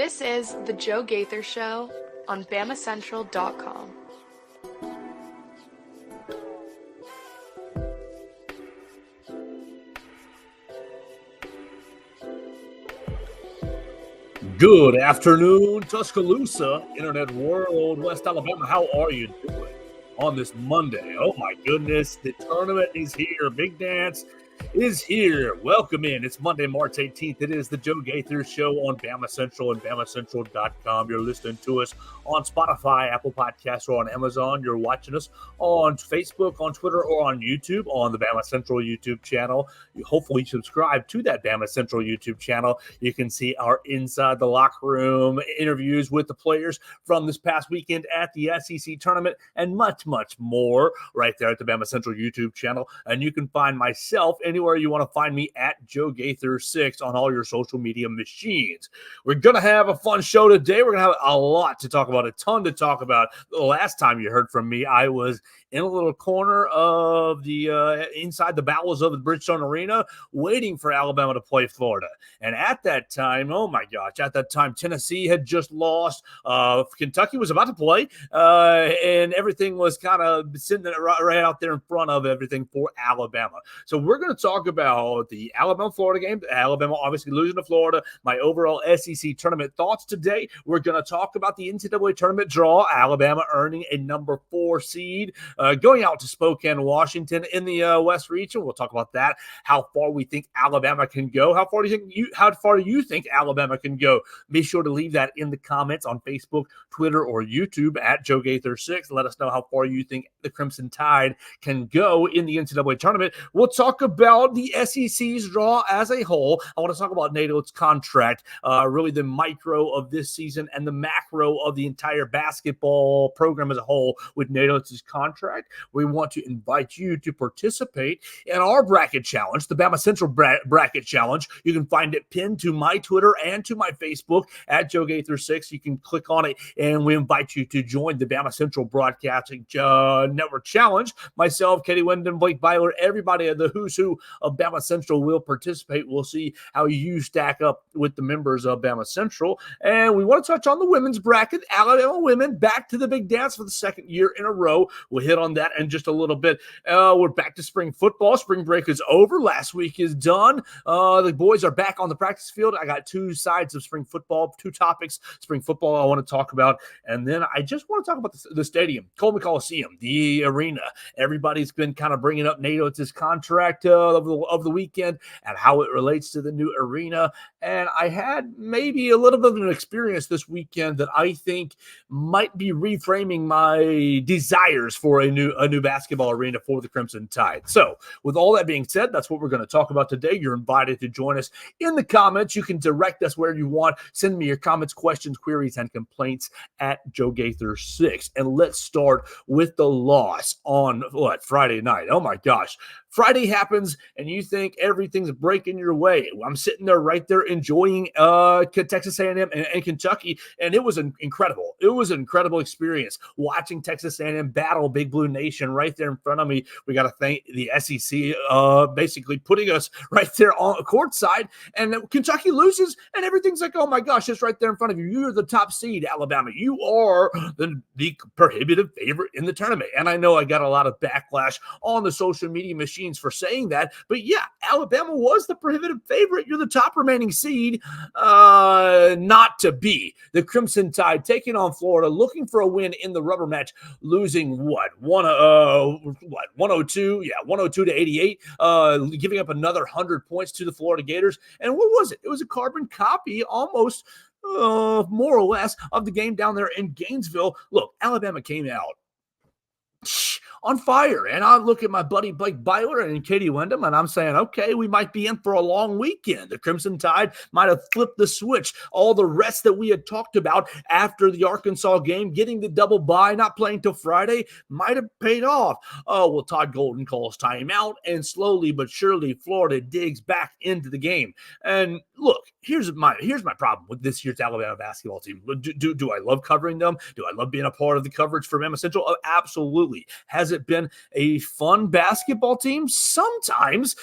This is The Joe Gaither Show on BamaCentral.com. Good afternoon, Tuscaloosa, Internet World, West Alabama. How are you doing on this Monday? Oh my goodness, the tournament is here. Big Dance is here. Welcome in. It's Monday, March 18th. It is the Joe Gaither Show on BamaCentral and BamaCentral.com. You're listening to us on Spotify, Apple Podcasts, or on Amazon. You're watching us on Facebook, on Twitter, or on YouTube, on the BamaCentral YouTube channel. You hopefully subscribe to that BamaCentral YouTube channel. You can see our Inside the Locker Room interviews with the players from this past weekend at the SEC tournament and much, much more right there at the BamaCentral YouTube channel. And you can find myself anywhere you want to find me at Joe Gaither 6 on all your social media machines. We're going to have a fun show today. We're going to have a lot to talk about, a ton to talk about. The last time you heard from me, I was in a little corner of the inside the bowels of the Bridgestone Arena waiting for Alabama to play Florida. And at that time, oh my gosh, at that time, Tennessee had just lost. Kentucky was about to play, and everything was kind of sitting right out there in front of everything for Alabama. So we're going to talk about the Alabama-Florida game. Alabama obviously losing to Florida. My overall SEC tournament thoughts today. We're going to talk about the NCAA tournament draw. Alabama earning a number 4 seed. Going out to Spokane, Washington in the West region. We'll talk about that, how far we think Alabama can go. How far do you think Alabama can go? Be sure to leave that in the comments on Facebook, Twitter, or YouTube at Joe Gaither 6. Let us know how far you think the Crimson Tide can go in the NCAA tournament. We'll talk about the SEC's draw as a whole. I want to talk about Nate Oates' contract, really the micro of this season and the macro of the entire basketball program as a whole with Nate Oates' contract. We want to invite you to participate in our bracket challenge, the BamaCentral bracket challenge. You can find it pinned to my Twitter and to my Facebook at Joe Gaither 6. You can click on it, and we invite you to join the BamaCentral Broadcasting Network Challenge. Myself, Katie Wyndham, Blake Byler, everybody at the who's who of BamaCentral will participate. We'll see how you stack up with the members of BamaCentral. And we want to touch on the women's bracket. Alabama women back to the big dance for the second year in a row. We'll hit on that in just a little bit. We're back to spring football. Spring break is over. Last week is done. The boys are back on the practice field. I got two sides of spring football, two topics. Spring football I want to talk about. And then I just want to talk about the stadium, Coleman Coliseum, the arena. Everybody's been kind of bringing up Nate Oates' contract of the weekend and how it relates to the new arena. And I had maybe a little bit of an experience this weekend that I think might be reframing my desires for a new basketball arena for the Crimson Tide. So with all that being said, that's what we're going to talk about today. You're invited to join us in the comments. You can direct us where you want. Send me your comments, questions, queries, and complaints at Joe Gaither 6. And let's start with the loss on Friday night. Oh my gosh. Friday happens and you think everything's breaking your way. I'm sitting there right there enjoying Texas A&M and Kentucky, and it was incredible. It was an incredible experience watching Texas A&M battle Big Blue Nation right there in front of me. We got to thank the SEC basically putting us right there on courtside, and Kentucky loses, and everything's like, oh my gosh, it's right there in front of you. You're the top seed, Alabama. You are the prohibitive favorite in the tournament. And I know I got a lot of backlash on the social media machine for saying that, but yeah, Alabama was the prohibitive favorite. You're the top remaining seed, not to be. The Crimson Tide taking on Florida, looking for a win in the rubber match, losing 102, 102 to 88, giving up another 100 points to the Florida Gators. And what was it? It was a carbon copy, almost more or less, of the game down there in Gainesville. Look, Alabama came out on fire. And I look at my buddy Blake Byler and Katie Wyndham, and I'm saying, okay, we might be in for a long weekend. The Crimson Tide might have flipped the switch. All the rest that we had talked about after the Arkansas game, getting the double bye, not playing till Friday, might have paid off. Oh, well, Todd Golden calls timeout, and slowly but surely Florida digs back into the game. And look, here's my problem with this year's Alabama basketball team. Do I love covering them? Do I love being a part of the coverage for BamaCentral? Oh, absolutely. Has it been a fun basketball team? Sometimes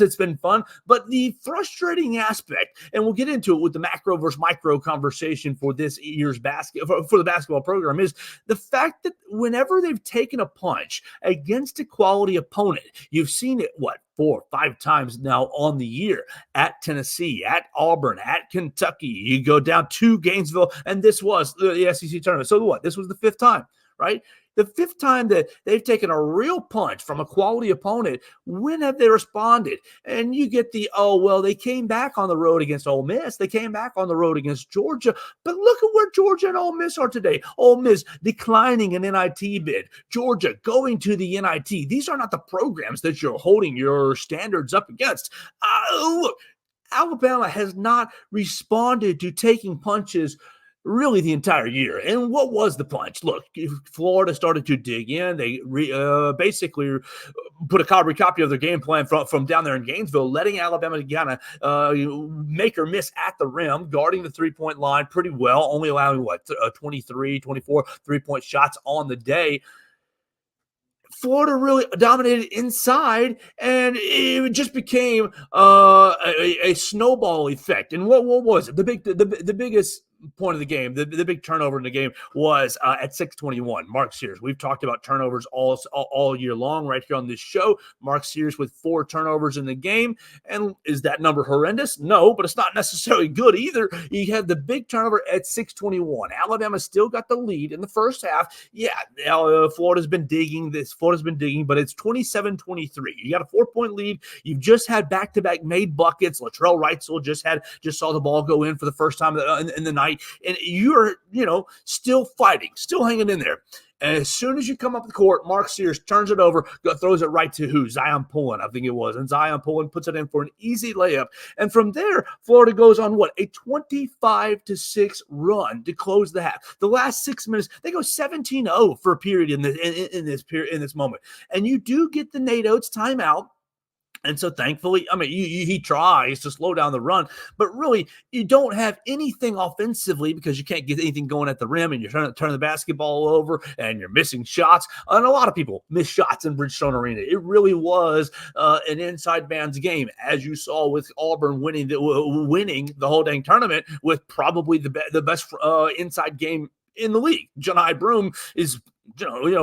it's been fun, but the frustrating aspect, and we'll get into it with the macro versus micro conversation for this year's for the basketball program, is the fact that whenever they've taken a punch against a quality opponent, you've seen it, 4 or 5 times now on the year, at Tennessee, at Auburn, at Kentucky. You go down to Gainesville, and this was the SEC tournament. So what? This was the 5th time, right? The 5th time that they've taken a real punch from a quality opponent. When have they responded? And you get they came back on the road against Ole Miss. They came back on the road against Georgia. But look at where Georgia and Ole Miss are today. Ole Miss declining an NIT bid. Georgia going to the NIT. These are not the programs that you're holding your standards up against. Look, Alabama has not responded to taking punches really the entire year. And what was the punch? Look, Florida started to dig in. They basically put a copy of their game plan from down there in Gainesville, letting Alabama kind of make or miss at the rim, guarding the three-point line pretty well, only allowing 23, 24 three-point shots on the day. Florida really dominated inside, and it just became a snowball effect. And what was it? The biggest point of the game, the big turnover in the game was at 6:21. Mark Sears. We've talked about turnovers all year long right here on this show. Mark Sears with 4 turnovers in the game. And is that number horrendous? No, but it's not necessarily good either. You had the big turnover at 6:21. Alabama still got the lead in the first half. Yeah, Florida's been digging, but it's 27-23. You got a 4-point lead. You've just had back-to-back made buckets. Latrell Wrightsell just saw the ball go in for the first time in the night. And you're, still fighting, still hanging in there. And as soon as you come up the court, Mark Sears turns it over, throws it right to who? Zion Pullen, I think it was. And Zion Pullen puts it in for an easy layup. And from there, Florida goes on a 25-6 run to close the half. The last 6 minutes, they go 17-0 for a period in this moment. And you do get the Nate Oates timeout. And so thankfully, he tries to slow down the run, but really you don't have anything offensively because you can't get anything going at the rim, and you're trying to turn the basketball over and you're missing shots. And a lot of people miss shots in Bridgestone Arena. It really was an inside man's game, as you saw with Auburn winning the whole dang tournament with probably the best inside game in the league. Johni Broome is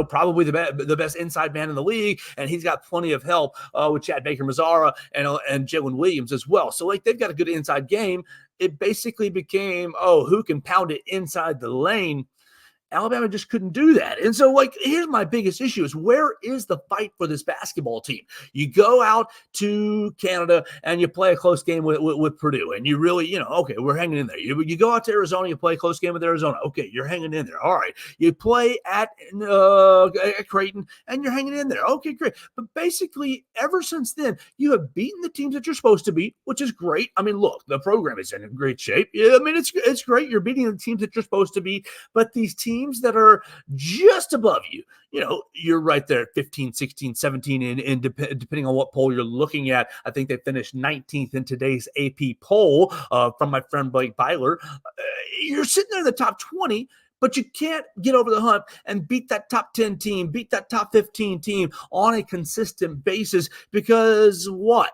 probably the best inside man in the league, and he's got plenty of help with Chad Baker-Mazara and Jalen Williams as well. So they've got a good inside game. It basically became, who can pound it inside the lane? Alabama just couldn't do that. And so, here's my biggest issue is, where is the fight for this basketball team? You go out to Canada and you play a close game with Purdue, and you really, okay, we're hanging in there. You go out to Arizona, you play a close game with Arizona. Okay, you're hanging in there. All right. You play at Creighton, and you're hanging in there. Okay, great. But basically, ever since then, you have beaten the teams that you're supposed to beat, which is great. Look, the program is in great shape. Yeah, it's great. You're beating the teams that you're supposed to beat, but these teams that are just above you, you're right there at 15, 16, 17, and depending on what poll you're looking at. I think they finished 19th in today's AP poll from my friend Blake Byler. You're sitting there in the top 20, but you can't get over the hump and beat that top 10 team, beat that top 15 team on a consistent basis, because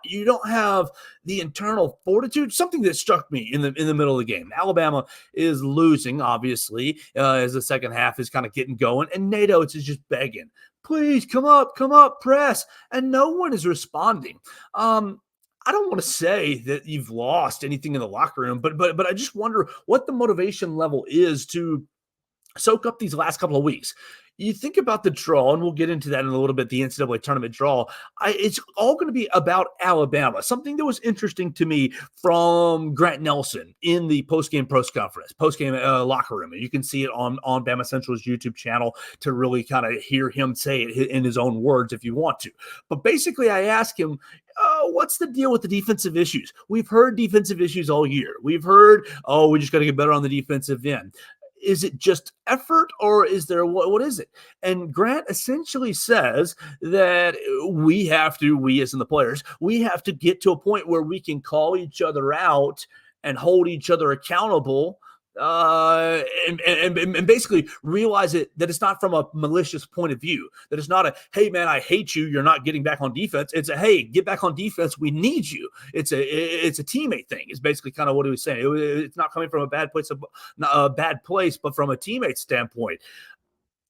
you don't have the internal fortitude. Something that struck me in the middle of the game. Alabama is losing, obviously, as the second half is kind of getting going, and Nate Oates is just begging, please come up, press, and no one is responding. I don't want to say that you've lost anything in the locker room, but I just wonder what the motivation level is to soak up these last couple of weeks. You think about the draw, and we'll get into that in a little bit, the NCAA tournament draw. It's all going to be about Alabama. Something that was interesting to me from Grant Nelson in the post-game press conference, post-game locker room. And you can see it on BamaCentral's YouTube channel to really kind of hear him say it in his own words if you want to. But basically, I asked him, what's the deal with the defensive issues? We've heard defensive issues all year. We've heard, we just got to get better on the defensive end. Is it just effort, or is there what is it? And Grant essentially says that we as in the players, we have to get to a point where we can call each other out and hold each other accountable, and basically realize that it's not from a malicious point of view, that it's not a, hey man, I hate you, you're not getting back on defense. It's a, hey, get back on defense, we need you. It's a teammate thing, is basically kind of what he was saying. It's not coming from a bad place, but from a teammate standpoint.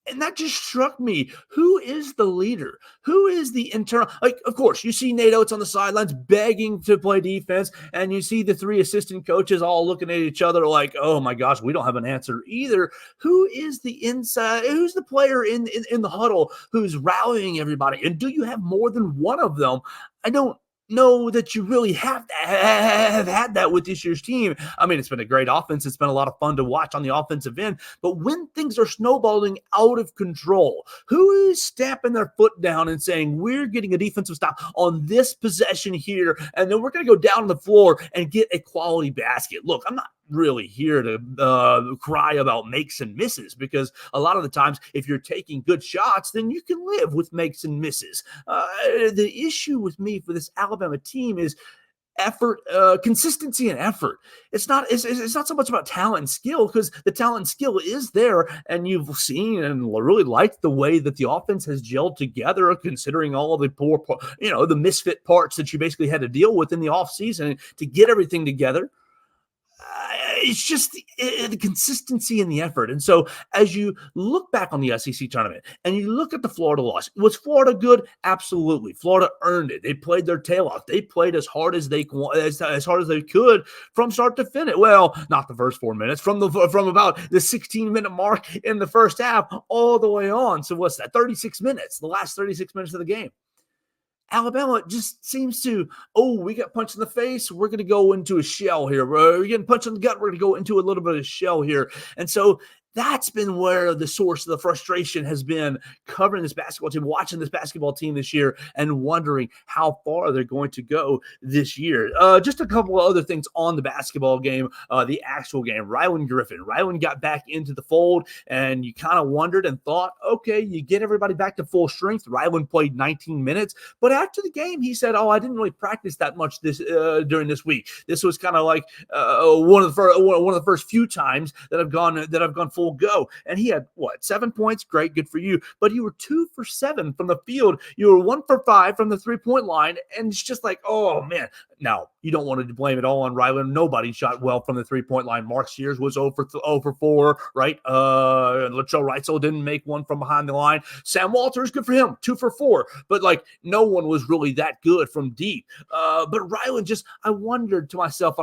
And that just struck me. Who is the leader? Who is the internal? Like, of course, you see Nate Oates on the sidelines begging to play defense, and you see the three assistant coaches all looking at each other like, oh my gosh, we don't have an answer either. Who is the inside? Who's the player in the huddle who's rallying everybody? And do you have more than one of them? I don't know that you really have had that with this year's team. I mean, it's been a great offense. It's been a lot of fun to watch on the offensive end. But when things are snowballing out of control, who is stamping their foot down and saying, we're getting a defensive stop on this possession here, and then we're going to go down the floor and get a quality basket? Look, I'm not really here to cry about makes and misses, because a lot of the times, if you're taking good shots, then you can live with makes and misses. The issue with me for this Alabama team is effort, consistency and effort. It's not so much about talent and skill, because the talent and skill is there, and you've seen and really liked the way that the offense has gelled together, considering all of the the misfit parts that you basically had to deal with in the offseason to get everything together. It's just the consistency and the effort. And so as you look back on the SEC tournament and you look at the Florida loss, was Florida good? Absolutely. Florida earned it. They played their tail off. They played as hard as they could from start to finish. Well, not the first 4 minutes, from about the 16-minute mark in the first half all the way on. So what's that? 36 minutes, the last 36 minutes of the game. Alabama just seems to, we got punched in the face, we're going to go into a shell here. We're getting punched in the gut, we're going to go into a little bit of a shell here. And so that's been where the source of the frustration has been, covering this basketball team, watching this basketball team this year, and wondering how far they're going to go this year. Just a couple of other things on the basketball game, the actual game. Rylan got back into the fold, and you kind of wondered and thought, okay, you get everybody back to full strength. Rylan played 19 minutes, but after the game, he said, I didn't really practice that much during this week. This was kind of like one of the first few times that I've gone full go. And he had 7 points? Great, good for you. But you were 2 for 7 from the field. You were 1 for 5 from the 3-point line. And it's just like, oh man. Now, you don't want to blame it all on Rylan. Nobody shot well from the 3-point line. Mark Sears was 0 for 4, right? Latrell Reitzel didn't make one from behind the line. Sam Walters, good for him, 2 for 4. But no one was really that good from deep. But Rylan, I wondered to myself,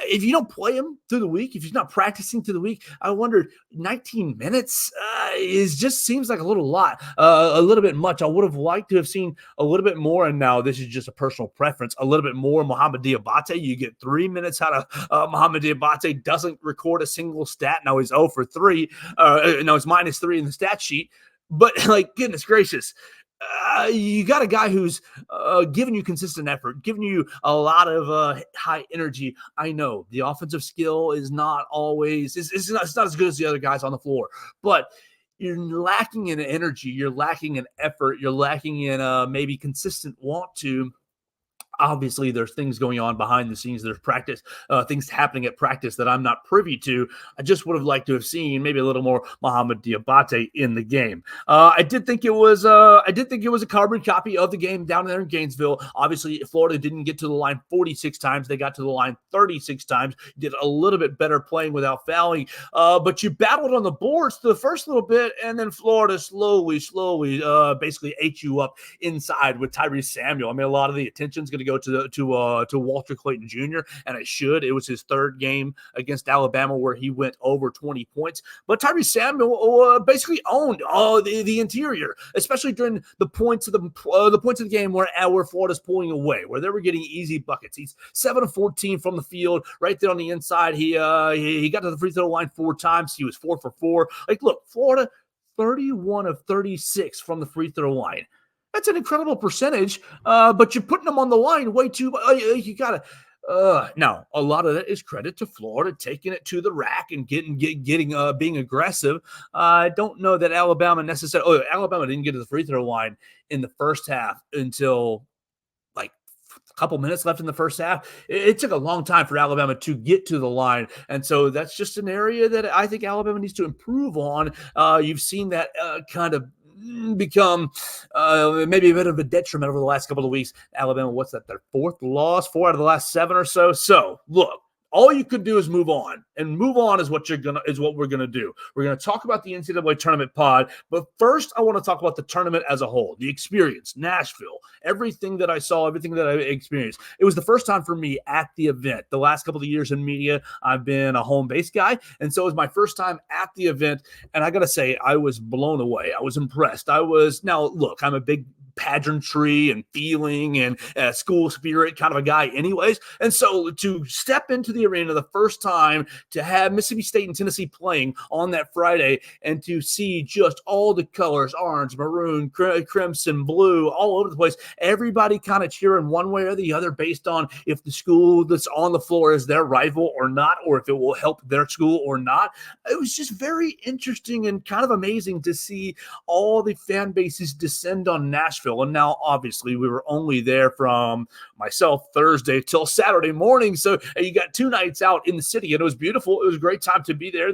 if you don't play him through the week, if he's not practicing through the week, I wondered, 19 minutes seems like a little lot, a little bit much. I would have liked to have seen a little bit more, and now this is just a personal preference, a little bit more Mohamed Diabate. You get 3 minutes out of Mohamed Diabate, doesn't record a single stat. Now he's 0 for 3. Now it's -3 in the stat sheet. But goodness gracious, you got a guy who's giving you consistent effort, giving you a lot of high energy. I know the offensive skill is not always, it's not as good as the other guys on the floor, but you're lacking in energy, you're lacking in effort, you're lacking in maybe consistent want to. Obviously, there's things going on behind the scenes. There's practice, things happening at practice that I'm not privy to. I just would have liked to have seen maybe a little more Mohamed Diabate in the game. I did think it was a carbon copy of the game down there in Gainesville. Obviously, Florida didn't get to the line 46 times. They got to the line 36 times. Did a little bit better playing without fouling. But you battled on the boards the first little bit, and then Florida slowly, basically ate you up inside with Tyrese Samuel. I mean, a lot of the attention's going to go to Walter Clayton Jr., and it should. It was his third game against Alabama where he went over 20 points. But Tyrese Samuel basically owned the interior, especially during the points of the game where Florida's pulling away, where they were getting easy buckets. He's 7 of 14 from the field, right there on the inside. He got to the free throw line 4 times. He was 4 for 4. Look, Florida 31 of 36 from the free throw line. That's an incredible percentage, but you're putting them on the line way too much. You got to. Now, a lot of that is credit to Florida taking it to the rack and being aggressive. I don't know that Alabama Alabama didn't get to the free throw line in the first half until couple minutes left in the first half. It took a long time for Alabama to get to the line. And so that's just an area that I think Alabama needs to improve on. You've seen that kind of become maybe a bit of a detriment over the last couple of weeks. Alabama, what's that? Their fourth loss, 4 out of the last 7 or so. So look, all you could do is move on, and move on is what we're gonna do. We're gonna talk about the NCAA tournament pod, but first I want to talk about the tournament as a whole, the experience, Nashville, everything that I saw, everything that I experienced. It was the first time for me at the event. The last couple of years in media, I've been a home base guy, and so it was my first time at the event. And I gotta say, I was blown away. I was impressed. Now look, I'm a big pageantry and feeling and school spirit kind of a guy anyways. And so to step into the arena the first time, to have Mississippi State and Tennessee playing on that Friday, and to see just all the colors, orange, maroon, crimson, blue, all over the place, everybody kind of cheering one way or the other based on if the school that's on the floor is their rival or not, or if it will help their school or not. It was just very interesting and kind of amazing to see all the fan bases descend on Nashville. And now, obviously, we were only there from myself Thursday till Saturday morning. So you got 2 nights out in the city, and it was beautiful. It was a great time to be there.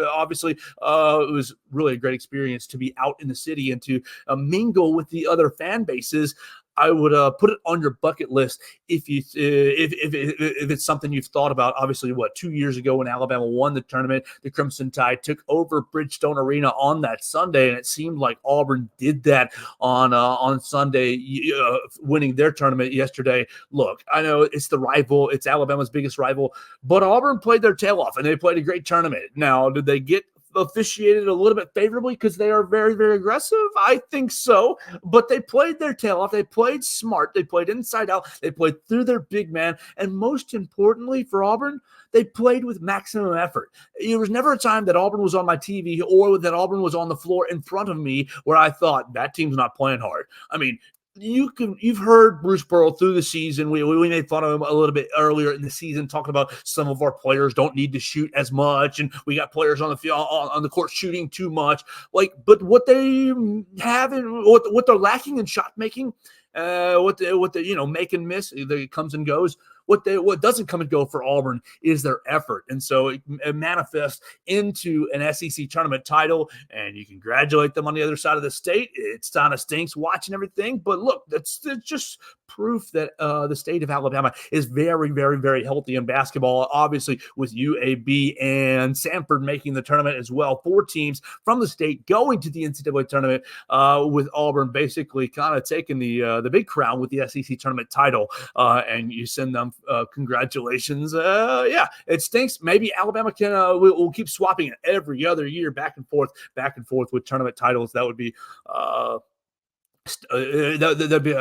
Obviously, it was really a great experience to be out in the city and to mingle with the other fan bases. I would put it on your bucket list if it's something you've thought about. Obviously, 2 years ago when Alabama won the tournament, the Crimson Tide took over Bridgestone Arena on that Sunday, and it seemed like Auburn did that on Sunday, winning their tournament yesterday. Look, I know it's the rival, it's Alabama's biggest rival, but Auburn played their tail off, and they played a great tournament. Now, did they get officiated a little bit favorably because they are very, very aggressive? I think so, but they played their tail off. They played smart. They played inside out. They played through their big man. And most importantly for Auburn, they played with maximum effort. There was never a time that Auburn was on my TV or that Auburn was on the floor in front of me where I thought that team's not playing hard. I mean, you've heard Bruce Pearl through the season. We made fun of him a little bit earlier in the season, talking about some of our players don't need to shoot as much, and we got players on the field on the court shooting too much. But what they have and what they're lacking in shot making, what they make and miss, it comes and goes. What doesn't come and go for Auburn is their effort. And so it manifests into an SEC tournament title, and you congratulate them on the other side of the state. It kind of stinks watching everything, but look, that's just proof that the state of Alabama is very, very, very healthy in basketball, obviously with UAB and Samford making the tournament as well. 4 teams from the state going to the NCAA tournament, with Auburn basically kind of taking the big crown with the SEC tournament title, and you send them congratulations. Yeah, it stinks. Maybe Alabama can we'll keep swapping it every other year back and forth with tournament titles. That would be that'd be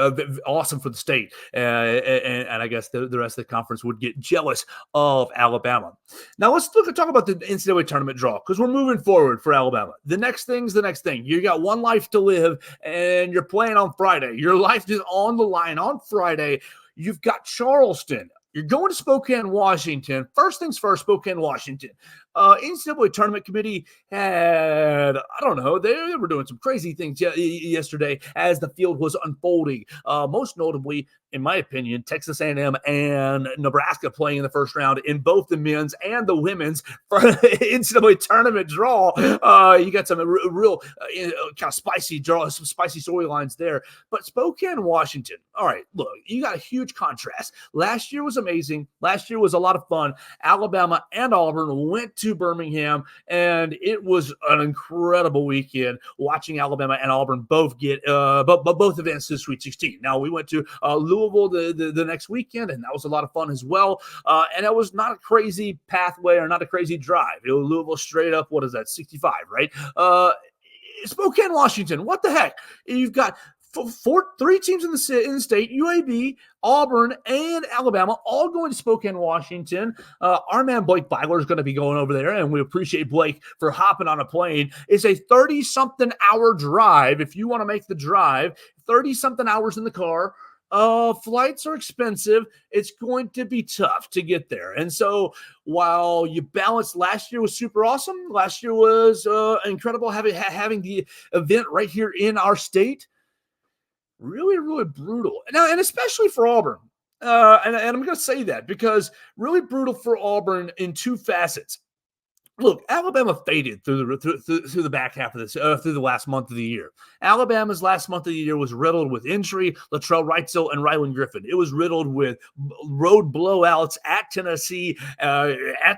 awesome for the state, and I guess the rest of the conference would get jealous of Alabama. Now let's talk about the NCAA tournament draw, because we're moving forward for Alabama. The next thing's the next thing. You got one life to live, and you're playing on Friday. Your life is on the line on Friday. You've got Charleston. You're going to Spokane, Washington. First things first, Spokane, Washington. NCAA tournament committee had, I don't know, they were doing some crazy things yesterday as the field was unfolding. Most notably, in my opinion, Texas A&M and Nebraska playing in the first round in both the men's and the women's for NCAA tournament draw. You got some real kind of spicy draw, some spicy storylines there. But Spokane, Washington. All right, look, you got a huge contrast. Last year was amazing. Last year was a lot of fun. Alabama and Auburn went to Birmingham, and it was an incredible weekend watching Alabama and Auburn both get both advanced to the Sweet 16. Now, we went to Louisville the next weekend, and that was a lot of fun as well. And it was not a crazy pathway or not a crazy drive. It was Louisville straight up, what is that, 65, right? Spokane, Washington, what the heck? You've got 3 teams in the state, UAB, Auburn, and Alabama, all going to Spokane, Washington. Our man Blake Byler is going to be going over there, and we appreciate Blake for hopping on a plane. It's a 30-something hour drive. If you want to make the drive, 30-something hours in the car. Flights are expensive. It's going to be tough to get there. And so while you balance, last year was super awesome. Last year was incredible having the event right here in our state. Really, really brutal. Now, and especially for Auburn. And I'm going to say that because really brutal for Auburn in two facets. Look, Alabama faded through the back half of this, through the last month of the year. Alabama's last month of the year was riddled with injury, Latrell Wrightsell and Ryland Griffin. It was riddled with road blowouts at Tennessee, at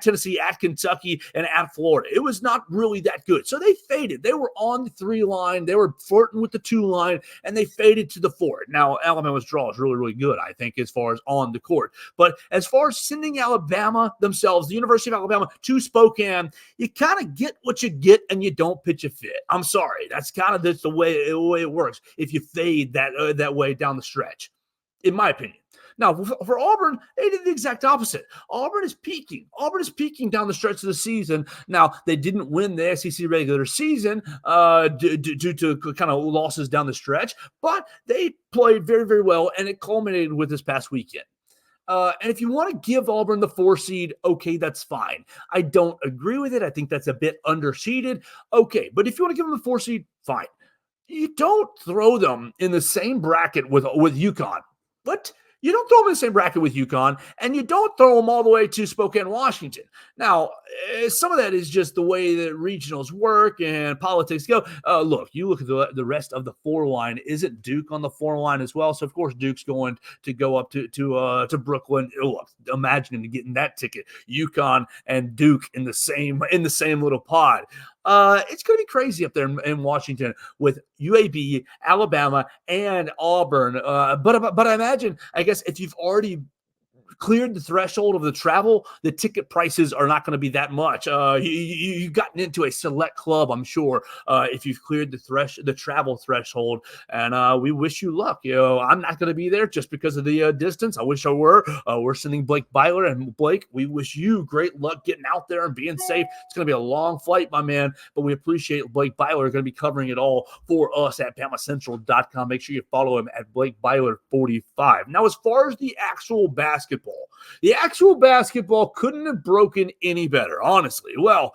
Kentucky, and at Florida. It was not really that good. So they faded. They were on the 3 line. They were flirting with the 2 line, and they faded to the 4. Now, Alabama's draw is really, really good, I think, as far as on the court. But as far as sending Alabama themselves, the University of Alabama, to Spokane, you kind of get what you get and you don't pitch a fit. I'm sorry. That's kind of the way it works if you fade that way down the stretch, in my opinion. Now, for Auburn, they did the exact opposite. Auburn is peaking. Auburn is peaking down the stretch of the season. Now, they didn't win the SEC regular season due to kind of losses down the stretch, but they played very, very well, and it culminated with this past weekend. And if you want to give Auburn the 4 seed, okay, that's fine. I don't agree with it. I think that's a bit underseeded. Okay, but if you want to give them the 4 seed, fine. You don't throw them in the same bracket with UConn. But you don't throw them in the same bracket with UConn, and you don't throw them all the way to Spokane, Washington. Now, some of that is just the way that regionals work and politics go. Look, you look at the rest of the 4 line. Isn't Duke on the 4 line as well? So, of course, Duke's going to go up to Brooklyn. Look, imagine getting that ticket. UConn and Duke in the same little pod. It's going to be crazy up there in Washington with UAB, Alabama, and Auburn. But I imagine, I guess, if you've already cleared the threshold of the travel, the ticket prices are not going to be that much. You've gotten into a select club, I'm sure, if you've cleared the travel threshold. And we wish you luck. I'm not going to be there just because of the distance. I wish I were. We're sending Blake Byler, and Blake, we wish you great luck getting out there and being safe. It's going to be a long flight, my man, but we appreciate Blake Byler going to be covering it all for us at BamaCentral.com. Make sure you follow him at Blake Byler 45. Now, as far as the actual basketball couldn't have broken any better, honestly. Well,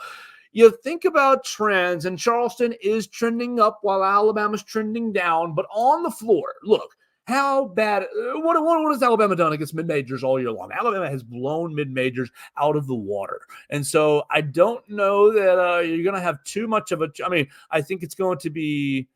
you think about trends, and Charleston is trending up while Alabama's trending down, but on the floor, look, how bad, what has Alabama done against mid-majors all year long? Alabama has blown mid-majors out of the water. And so I don't know that you're going to have too much of I think it's going to be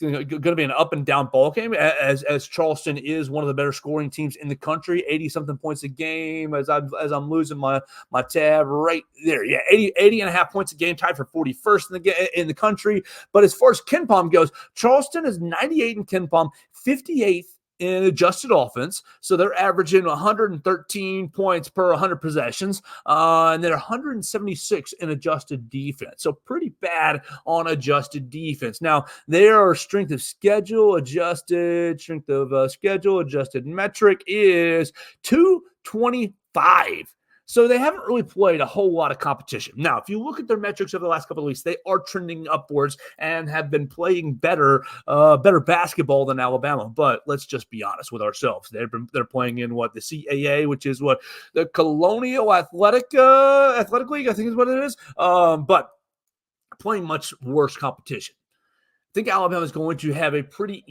an up and down ball game as Charleston is one of the better scoring teams in the country, 80-something points a game as I'm losing my tab right there. Yeah, 80 and a half points a game, tied for 41st in the country. But as far as KenPom goes, Charleston is 98 in KenPom, 58th in adjusted offense. So they're averaging 113 points per 100 possessions, and they're 176 in adjusted defense. So pretty bad on adjusted defense. Now, their strength of schedule adjusted metric is 225. So they haven't really played a whole lot of competition. Now, if you look at their metrics over the last couple of weeks, they are trending upwards and have been playing better basketball than Alabama. But let's just be honest with ourselves. They're playing in the CAA, which is the Colonial Athletic League, I think is what it is. But playing much worse competition. I think Alabama is going to have a pretty.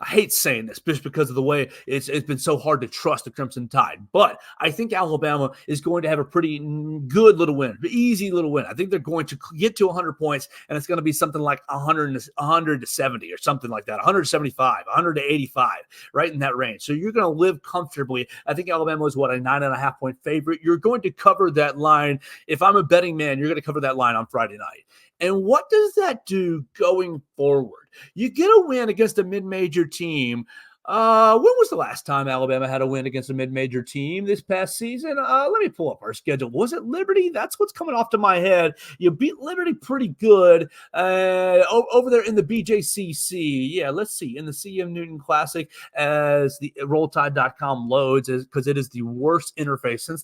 I hate saying this just because of the way it's been so hard to trust the Crimson Tide. But I think Alabama is going to have a pretty good little win, easy little win. I think they're going to get to 100 points, and it's going to be something like 100 to 70 or something like that, 175, 100 to 85, right in that range. So you're going to live comfortably. I think Alabama is a 9.5 point favorite. You're going to cover that line. If I'm a betting man, you're going to cover that line on Friday night. And what does that do going forward? You get a win against a mid-major team. When was the last time Alabama had a win against a mid-major team this past season? Let me pull up our schedule. Was it Liberty? That's what's coming off to my head. You beat Liberty pretty good over there in the BJCC. Yeah, let's see. In the CM Newton Classic as the RollTide.com loads, because it is the worst interface since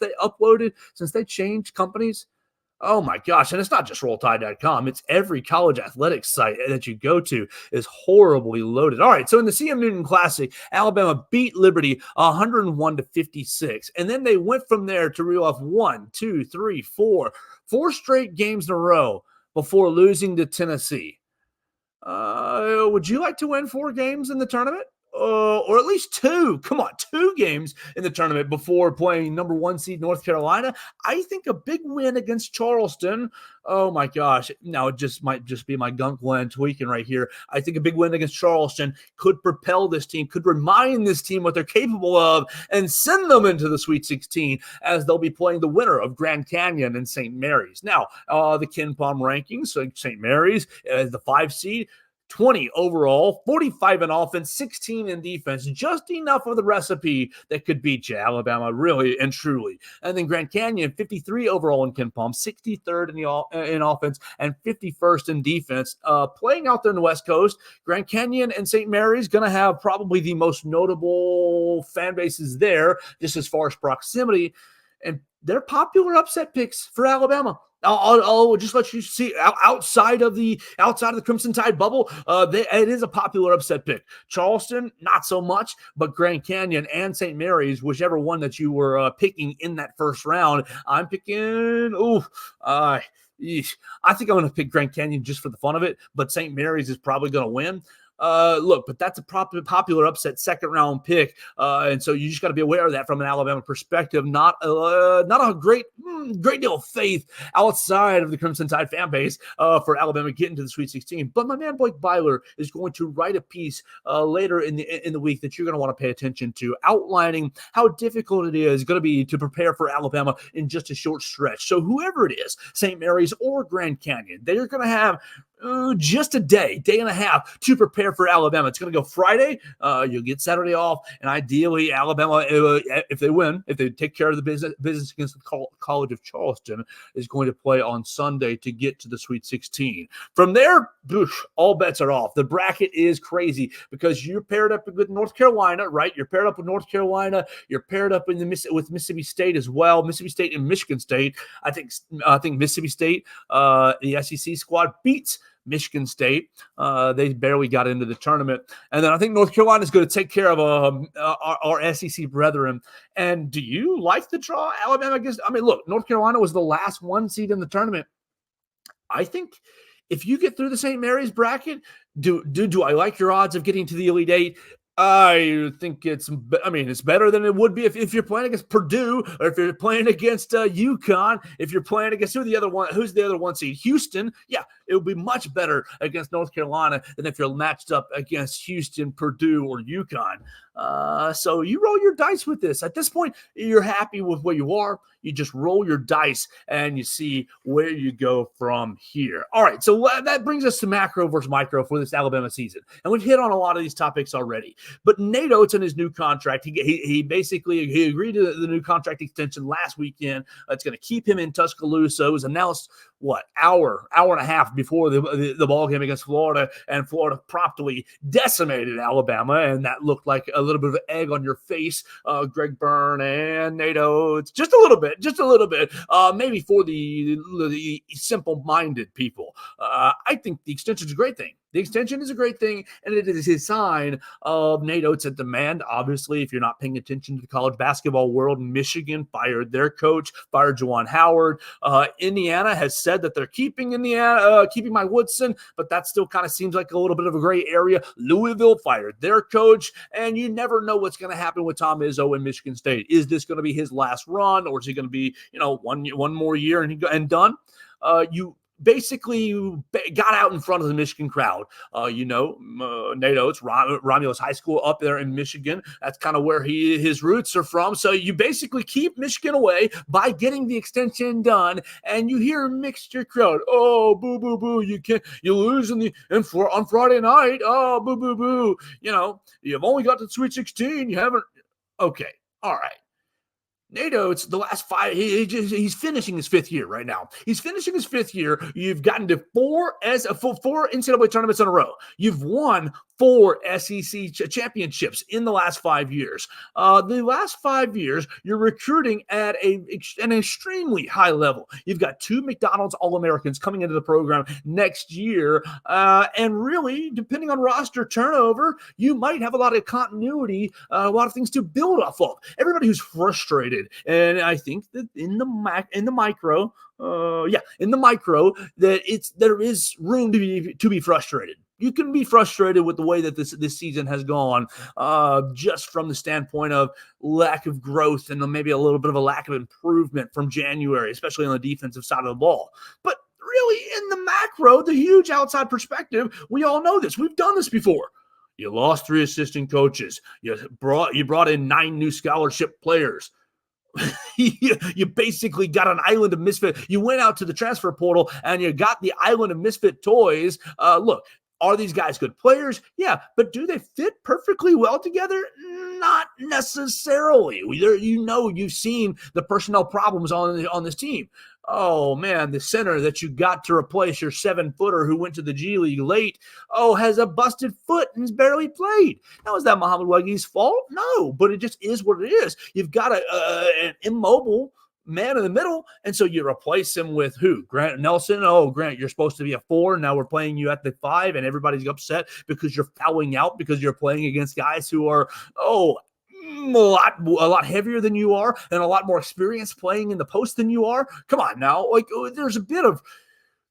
they changed companies. Oh my gosh. And it's not just RollTide.com. It's every college athletics site that you go to is horribly loaded. All right. So in the CM Newton Classic, Alabama beat Liberty 101 to 56. And then they went from there to reel off 4 straight games in a row before losing to Tennessee. Would you like to win 4 games in the tournament? or at least two. Come on, two games in the tournament before playing number 1 seed North Carolina. I think a big win against Charleston. Oh my gosh. Now it might just be my gunk gland tweaking right here. I think a big win against Charleston could propel this team, could remind this team what they're capable of, and send them into the Sweet 16 as they'll be playing the winner of Grand Canyon and St. Mary's. Now, the Ken Palm rankings, so St. Mary's as the 5 seed, 20 overall, 45 in offense, 16 in defense, just enough of the recipe that could beat you, Alabama, really and truly. And then Grand Canyon, 53 overall in Ken Palm, 63rd in offense, and 51st in defense. Playing out there in the West Coast, Grand Canyon and St. Mary's going to have probably the most notable fan bases there, just as far as proximity. And they're popular upset picks for Alabama. I'll just let you see outside of the Crimson Tide bubble, it is a popular upset pick. Charleston, not so much, but Grand Canyon and St. Mary's, whichever one that you were picking in that first round, I'm picking. I think I'm going to pick Grand Canyon just for the fun of it, but St. Mary's is probably going to win. But that's a popular upset second round pick, and so you just got to be aware of that from an Alabama perspective. Not a great deal of faith outside of the Crimson Tide fan base for Alabama getting to the Sweet 16. But my man Blake Byler is going to write a piece later in the week that you're going to want to pay attention to, outlining how difficult it is going to be to prepare for Alabama in just a short stretch. So whoever it is, St. Mary's or Grand Canyon, they're going to have just a day and a half to prepare for Alabama. It's going to go Friday. You'll get Saturday off, and ideally, Alabama, if they win, if they take care of the business against the College of Charleston, is going to play on Sunday to get to the Sweet 16. From there, all bets are off. The bracket is crazy because you're paired up with North Carolina, right? You're paired up with North Carolina. You're paired up with Mississippi State as well. Mississippi State and Michigan State. I think Mississippi State, the SEC squad beats Michigan State. They barely got into the tournament. And then I think North Carolina is going to take care of our SEC brethren. And do you like the draw Alabama against? I mean, look, North Carolina was the last 1 seed in the tournament. I think if you get through the St. Mary's bracket, do I like your odds of getting to the Elite Eight? I think it's better than it would be if you're playing against Purdue or if you're playing against UConn. If you're playing against who's the other one seed? Houston. Yeah, it would be much better against North Carolina than if you're matched up against Houston, Purdue, or UConn. So you roll your dice with this. At this point, you're happy with where you are. You just roll your dice and you see where you go from here. All right, so that brings us to macro versus micro for this Alabama season. And we've hit on a lot of these topics already. But Nate Oates in his new contract, he basically agreed to the new contract extension last weekend. It's going to keep him in Tuscaloosa. It was announced, hour and a half before the ball game against Florida, and Florida promptly decimated Alabama, and that looked like a little bit of egg on your face, Greg Byrne and Nate Oates, just a little bit, maybe for the simple-minded people. I think the extension is a great thing. The extension is a great thing, and it is a sign of Nate Oates' demand. Obviously, if you're not paying attention to the college basketball world, Michigan fired their coach, fired Juwan Howard. Indiana has said that they're keeping Mike Woodson, but that still kind of seems like a little bit of a gray area. Louisville fired their coach, and you never know what's going to happen with Tom Izzo in Michigan State. Is this going to be his last run, or is he going to be, one more year and done? You basically got out in front of the Michigan crowd. Nate Oates, Romulus High School up there in Michigan. That's kind of where his roots are from. So you basically keep Michigan away by getting the extension done, and you hear a mixture crowd. Oh, boo, boo, boo! You lose on Friday night. Oh, boo, boo, boo! You've only got to the Sweet 16. You haven't. Okay, all right. Nate Oates, the last 5, he's finishing his 5th year right now. He's finishing his 5th year. You've gotten to 4 NCAA tournaments in a row. You've won 4 SEC championships in the last 5 years. The last 5 years, you're recruiting at an extremely high level. You've got 2 McDonald's All-Americans coming into the program next year. And really, depending on roster turnover, you might have a lot of continuity, a lot of things to build off of. Everybody who's frustrated, and I think that in the micro, that there is room to be frustrated. you can be frustrated with the way that this season has gone, just from the standpoint of lack of growth and maybe a little bit of a lack of improvement from January, especially on the defensive side of the ball. But really, in the macro, the huge outside perspective, we all know this. We've done this before. You lost 3 assistant coaches. You brought in 9 new scholarship players. You basically got an island of misfit. You went out to the transfer portal and you got the island of misfit toys. Look, are these guys good players? Yeah, but do they fit perfectly well together? Not necessarily. You've seen the personnel problems on this team. Oh man, the center that you got to replace your 7-footer who went to the G League late, has a busted foot and has barely played. Now, is that Muhammad Wagi's fault? No, but it just is what it is. You've got an immobile man in the middle, and so you replace him with who? Grant Nelson. Oh, Grant, you're supposed to be a 4. Now we're playing you at the 5, and everybody's upset because you're fouling out because you're playing against guys who are a lot heavier than you are and a lot more experience playing in the post than you are. Come on now. There's a bit of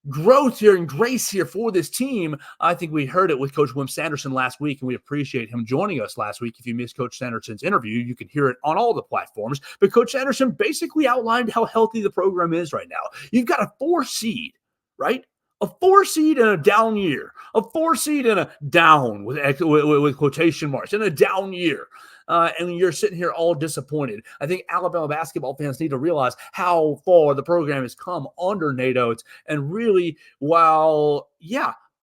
growth here and grace here for this team. I think we heard it with Coach Wim Sanderson last week, and we appreciate him joining us last week. If you missed Coach Sanderson's interview, you can hear it on all the platforms. But Coach Sanderson basically outlined how healthy the program is right now. You've got a 4 seed, right? A 4 seed in a down year. A 4 seed in a down with quotation marks in a down year. And you're sitting here all disappointed. I think Alabama basketball fans need to realize how far the program has come under Nate Oates. And really, while,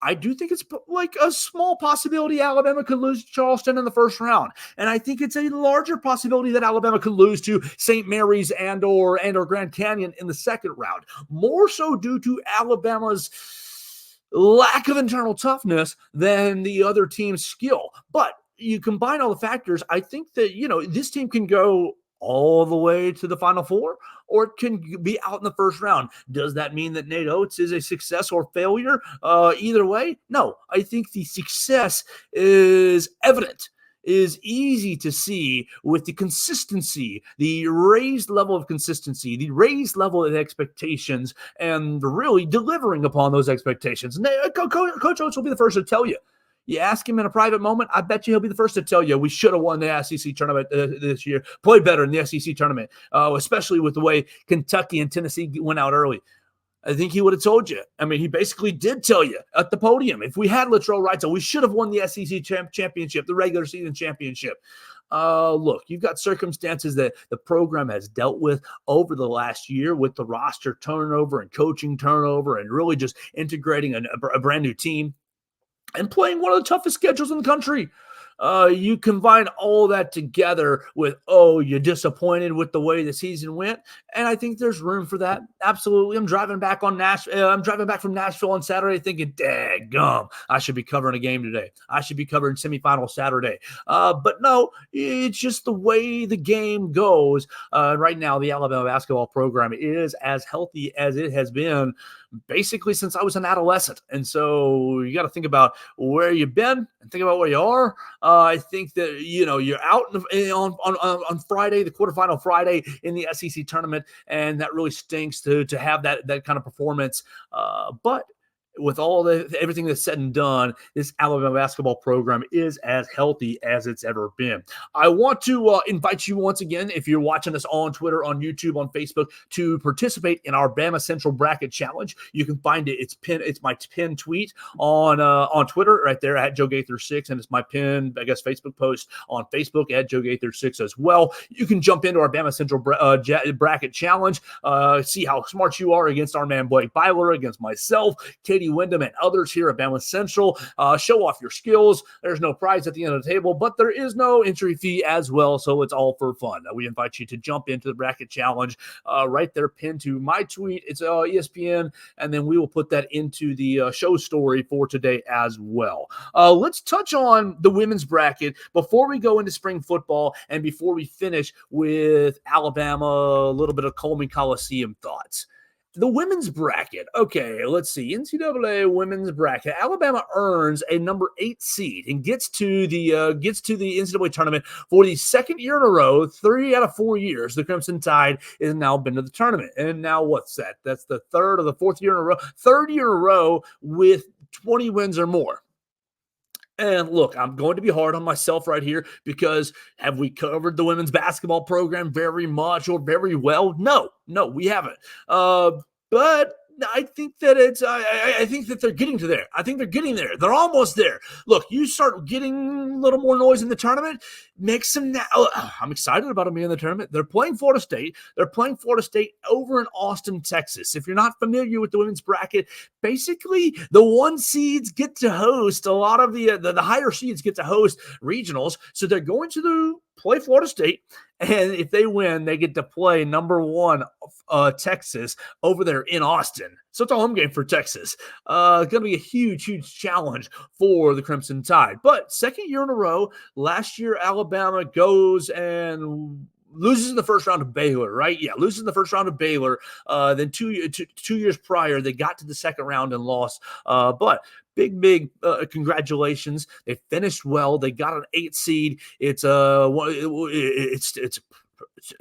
I do think it's like a small possibility Alabama could lose to Charleston in the first round. And I think it's a larger possibility that Alabama could lose to St. Mary's and or Grand Canyon in the second round. More so due to Alabama's lack of internal toughness than the other team's skill. But you combine all the factors, I think that, this team can go all the way to the Final Four, or it can be out in the first round. Does that mean that Nate Oates is a success or failure? Either way, no. I think the success is evident, is easy to see with the consistency, the raised level of consistency, the raised level of expectations, and really delivering upon those expectations. Coach Oates will be the first to tell you. You ask him in a private moment, I bet you he'll be the first to tell you we should have won the SEC tournament this year, played better in the SEC tournament, especially with the way Kentucky and Tennessee went out early. I think he would have told you. I mean, he basically did tell you at the podium, if we had Latrell Wrightsell, we should have won the SEC championship, the regular season championship. Look, you've got circumstances that the program has dealt with over the last year with the roster turnover and coaching turnover and really just integrating a brand new team and playing one of the toughest schedules in the country. You combine all that together with, you're disappointed with the way the season went. And I think there's room for that. Absolutely. I'm driving back from Nashville on Saturday thinking, daggum, I should be covering a game today. I should be covering semifinal Saturday. But no, it's just the way the game goes. Right now, the Alabama basketball program is as healthy as it has been basically since I was an adolescent. And so you got to think about where you've been and think about where you are. I think that, you're out on Friday, the quarterfinal Friday in the SEC tournament, and that really stinks to have that kind of performance. But with everything that's said and done, this Alabama basketball program is as healthy as it's ever been. I want to invite you once again, if you're watching us on Twitter, on YouTube, on Facebook, to participate in our BamaCentral Bracket Challenge. You can find it. It's my pinned tweet on Twitter right there at Joe Gaither 6, and it's my pinned, Facebook post on Facebook at Joe Gaither 6 as well. You can jump into our BamaCentral Bracket Challenge, see how smart you are against our man Blake Byler, against myself, Katie Wyndham, and others here at BamaCentral. Show off your skills. There's no prize at the end of the table, but there is no entry fee as well, so it's all for fun. We invite you to jump into the bracket challenge right there pinned to my tweet. It's ESPN, and then we will put that into the show story for today as well. Let's touch on the women's bracket before we go into spring football and before we finish with Alabama, a little bit of Coleman Coliseum thoughts. The women's bracket. Okay, let's see. NCAA women's bracket. Alabama earns a number 8 seed and gets to the NCAA tournament for the second year in a row. 3 out of 4 years, the Crimson Tide has now been to the tournament. And now what's that? That's the third or the fourth year in a row. Third year in a row with 20 wins or more. And look, I'm going to be hard on myself right here because have we covered the women's basketball program very much or very well? No, we haven't. But I think that I think that they're getting to there. I think they're getting there. They're almost there. Look, you start getting a little more noise in the tournament, make some now. I'm excited about them in the tournament. They're playing Florida State. They're playing Florida State over in Austin, Texas. If you're not familiar with the women's bracket, basically the one seeds get to host a lot of the higher seeds get to host regionals. So they're going to play Florida State. And if they win, they get to play number one Texas over there in Austin. So it's a home game for Texas. Going to be a huge challenge for the Crimson Tide. But second year in a row, last year Alabama goes and loses in the first round of Baylor, right? Yeah, loses in the first round of Baylor. Then two years prior, they got to the second round and lost. But big congratulations. They finished well. They got an 8 seed. It's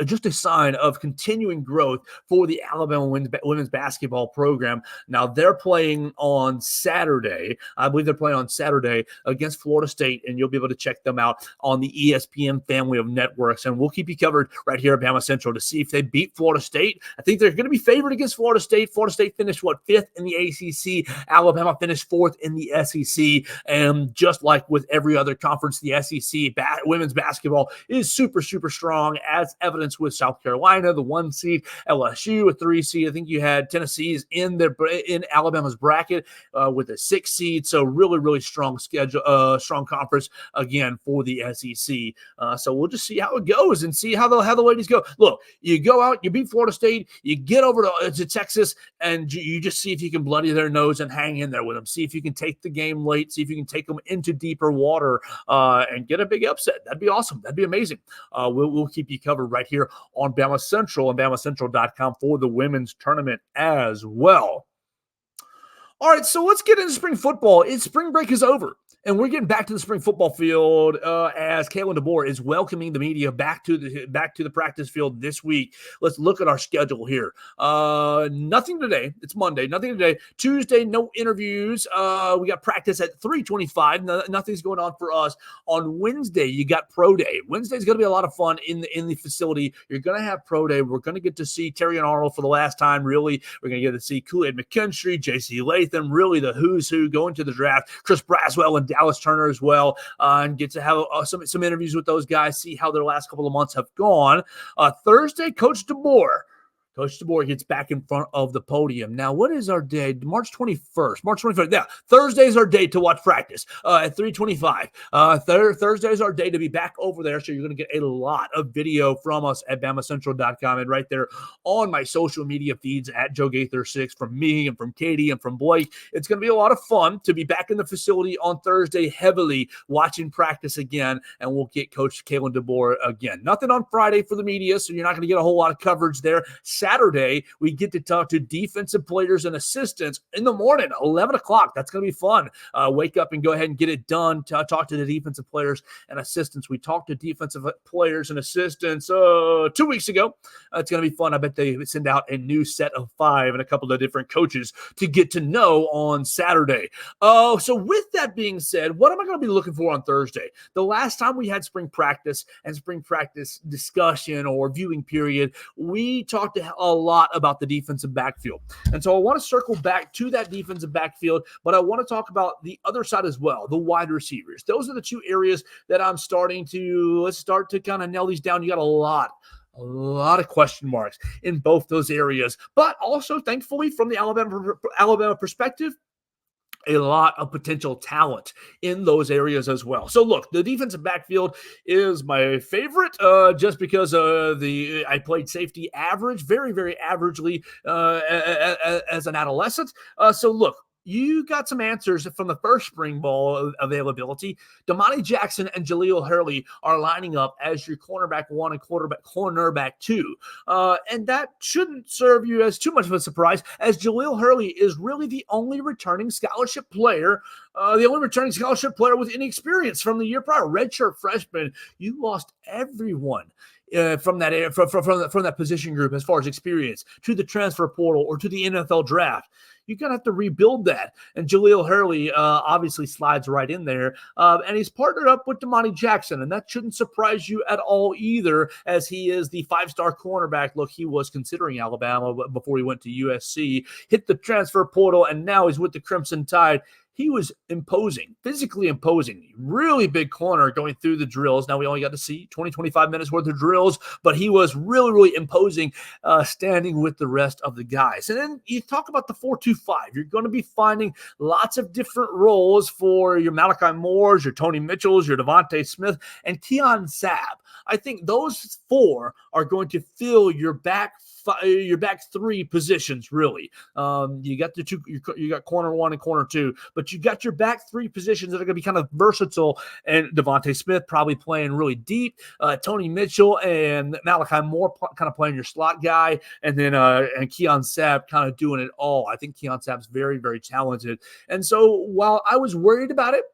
just a sign of continuing growth for the Alabama women's basketball program. Now they're playing on Saturday. I believe they're playing on Saturday against Florida State, and you'll be able to check them out on the ESPN family of networks. And we'll keep you covered right here at BamaCentral to see if they beat Florida State. I think they're going to be favored against Florida State. Florida State finished, 5th in the ACC. Alabama finished 4th in the SEC. And just like with every other conference, the SEC women's basketball is super strong, as evidence with South Carolina, the 1 seed, LSU, a 3 seed. I think you had Tennessee's in Alabama's bracket with a 6 seed. So really strong schedule, strong conference again for the SEC. So we'll just see how it goes and see how the ladies go. Look, you go out, you beat Florida State, you get over to Texas, and you just see if you can bloody their nose and hang in there with them. See if you can take the game late. See if you can take them into deeper water and get a big upset. That'd be awesome. That'd be amazing. We'll keep you covered right here on BamaCentral and BamaCentral.com for the women's tournament as well. All right, so let's get into spring football. Spring break is over, and we're getting back to the spring football field as Kalen DeBoer is welcoming the media back to the practice field this week. Let's look at our schedule here. Nothing today. It's Monday. Nothing today. Tuesday, no interviews. We got practice at 3:25. Nothing's going on for us. On Wednesday, you got pro day. Wednesday's going to be a lot of fun in the facility. You're going to have pro day. We're going to get to see Terry and Arnold for the last time. Really, we're going to get to see Kool-Aid McKinstry, J.C. Latham, really the who's who going to the draft. Chris Braswell and Dallas Turner as well, and get to have some interviews with those guys, see how their last couple of months have gone. Thursday, Coach DeBoer gets back in front of the podium. Now, what is our day? March 21st. Yeah, Thursday's our day to watch practice at 3:25. Thursday's our day to be back over there, so you're going to get a lot of video from us at BamaCentral.com and right there on my social media feeds at Joe Gaither 6 from me and from Katie and from Blake. It's going to be a lot of fun to be back in the facility on Thursday heavily watching practice again, and we'll get Coach Kalen DeBoer again. Nothing on Friday for the media, so you're not going to get a whole lot of coverage there. Saturday, we get to talk to defensive players and assistants in the morning, 11 o'clock. That's going to be fun. Wake up and go ahead and get it done. Talk to the defensive players and assistants. We talked to defensive players and assistants 2 weeks ago. It's going to be fun. I bet they send out a new set of 5 and a couple of different coaches to get to know on Saturday. So with that being said, what am I going to be looking for on Thursday? The last time we had spring practice and spring practice discussion or viewing period, we talked a lot about the defensive backfield. And so I want to circle back to that defensive backfield, but I want to talk about the other side as well, the wide receivers. Those are the 2 areas that I'm let's start to kind of nail these down. You got a lot of question marks in both those areas, but also thankfully from the Alabama perspective, a lot of potential talent in those areas as well. So look, the defensive backfield is my favorite just because I played safety average, very averagely as an adolescent. So look, you got some answers from the first spring ball availability. Damani Jackson and Jaleel Hurley are lining up as your cornerback 1 and cornerback 2. And that shouldn't serve you as too much of a surprise, as Jaleel Hurley is really the only returning scholarship player with any experience from the year prior. Redshirt freshman, you lost everyone from that position group as far as experience to the transfer portal or to the NFL draft. you're going to have to rebuild that. And Jaleel Hurley obviously slides right in there. And he's partnered up with Damani Jackson, and that shouldn't surprise you at all either, as he is the five-star cornerback. Look, he was considering Alabama before he went to USC, hit the transfer portal, and now he's with the Crimson Tide. He was imposing, physically imposing, really big corner going through the drills. Now, we only got to see 20, 25 minutes worth of drills, but he was really, really imposing, standing with the rest of the guys. And then you talk about the 4-2-5. You're going to be finding lots of different roles for your Malachi Moores, your Tony Mitchells, your Devontae Smith, and Keon Sabb. I think those four are going to fill your back three positions, really. You got the two, you got corner one and corner two, but you got your back three positions that are going to be kind of versatile. And Devontae Smith probably playing really deep. Tony Mitchell and Malachi Moore kind of playing your slot guy, and then and Keon Sabb kind of doing it all. I think Keon Sabb's very, very talented. And so while I was worried about it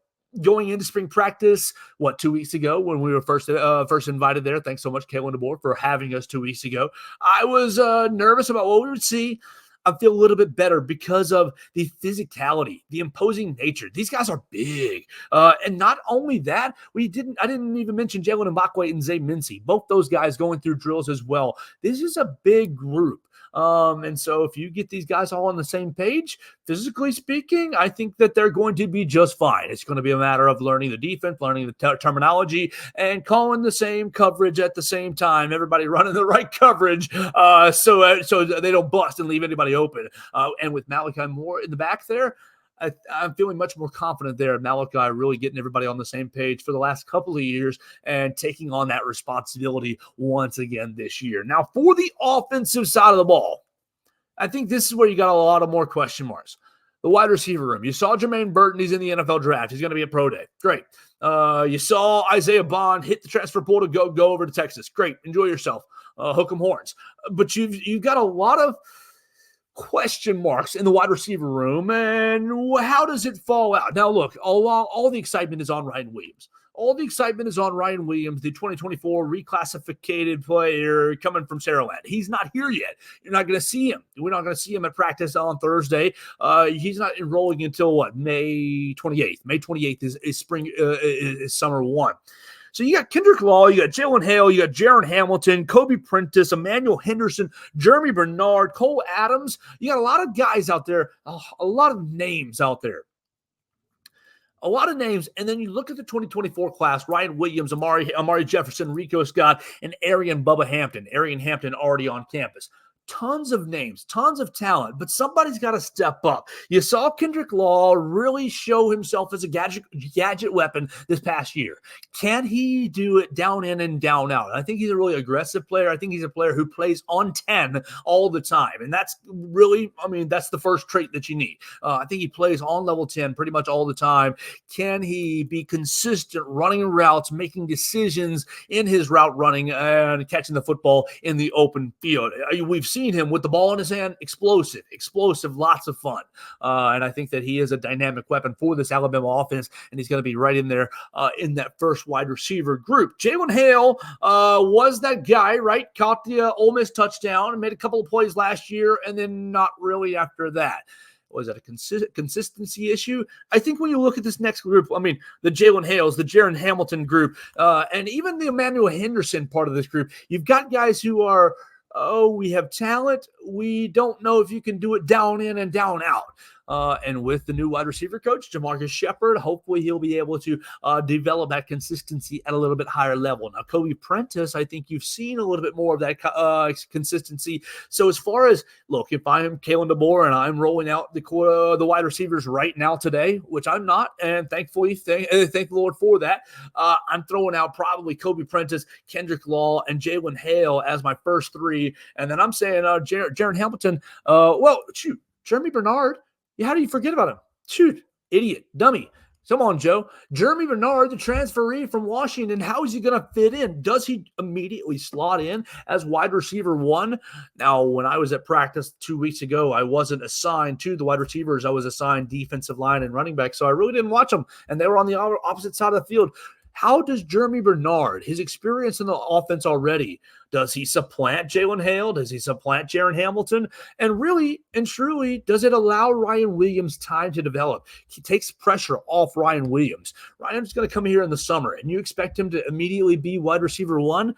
going into spring practice, 2 weeks ago when we were first invited there. Thanks so much, Kalen DeBoer, for having us 2 weeks ago. I was nervous about what we would see. I feel a little bit better because of the physicality, the imposing nature. These guys are big. And not only that, I didn't even mention Jalen Mbakwe and Zay Mincy. Both those guys going through drills as well. This is a big group. And so if you get these guys all on the same page, physically speaking, I think that they're going to be just fine. It's going to be a matter of learning the defense, learning the terminology, and calling the same coverage at the same time. Everybody running the right coverage so they don't bust and leave anybody open. And with Malachi Moore in the back there, I'm feeling much more confident there. Malachi really getting everybody on the same page for the last couple of years and taking on that responsibility once again this year. Now, for the offensive side of the ball, I think this is where you got a lot of more question marks. The wide receiver room. You saw Jermaine Burton. He's in the NFL draft. He's going to be a pro day. Great. You saw Isaiah Bond hit the transfer portal, go over to Texas. Great. Enjoy yourself. Hook 'em horns. But you've got a lot of question marks in the wide receiver room, and how does it fall out? Now, look, all the excitement is on Ryan Williams. All the excitement is on Ryan Williams, the 2024 reclassified player coming from Saraland. He's not here yet. You're not going to see him. We're not going to see him at practice on Thursday. He's not enrolling until May 28th. May 28th is spring, is summer one. So you got Kendrick Law, you got Jalen Hale, you got Jaron Hamilton, Kobe Prentice, Emmanuel Henderson, Jeremy Bernard, Cole Adams. You got a lot of guys out there, a lot of names out there. A lot of names, and then you look at the 2024 class, Ryan Williams, Amari Jefferson, Rico Scott, and Arian Bubba Hampton. Arian Hampton already on campus. Tons of names, tons of talent, but somebody's got to step up. You saw Kendrick Law really show himself as a gadget weapon this past year. Can he do it down in and down out? I think he's a really aggressive player. I think he's a player who plays on 10 all the time, and that's really, that's the first trait that you need. I think he plays on level 10 pretty much all the time. Can he be consistent running routes, making decisions in his route running, and catching the football in the open field? We've seen him with the ball in his hand, explosive, lots of fun. And I think that he is a dynamic weapon for this Alabama offense, and he's going to be right in there in that first wide receiver group. Jalen Hale was that guy, right? Caught the Ole Miss touchdown and made a couple of plays last year, and then not really after that. Was that a consistency issue? I think when you look at this next group, the Jalen Hales, the Jaron Hamilton group, and even the Emmanuel Henderson part of this group, you've got guys who are, we have talent. We don't know if you can do it down in and down out. And with the new wide receiver coach, Jamarcus Shepard, hopefully he'll be able to develop that consistency at a little bit higher level. Now, Kobe Prentice, I think you've seen a little bit more of that consistency. So as far as, look, if I am Kalen DeBoer and I'm rolling out the wide receivers right now today, which I'm not, and thankfully, thank the Lord for that, I'm throwing out probably Kobe Prentice, Kendrick Law, and Jalen Hale as my first three. And then I'm saying Jaron Hamilton, Jeremy Bernard. Yeah, how do you forget about him? Shoot, idiot, dummy. Come on, Joe. Jeremy Bernard, the transferee from Washington, how is he going to fit in? Does he immediately slot in as wide receiver one? Now, when I was at practice 2 weeks ago, I wasn't assigned to the wide receivers. I was assigned defensive line and running back, so I really didn't watch them, and they were on the opposite side of the field. How does Jeremy Bernard, his experience in the offense already, does he supplant Jalen Hale? Does he supplant Jaron Hamilton? And really and truly, does it allow Ryan Williams time to develop? He takes pressure off Ryan Williams. Ryan's going to come here in the summer, and you expect him to immediately be wide receiver one?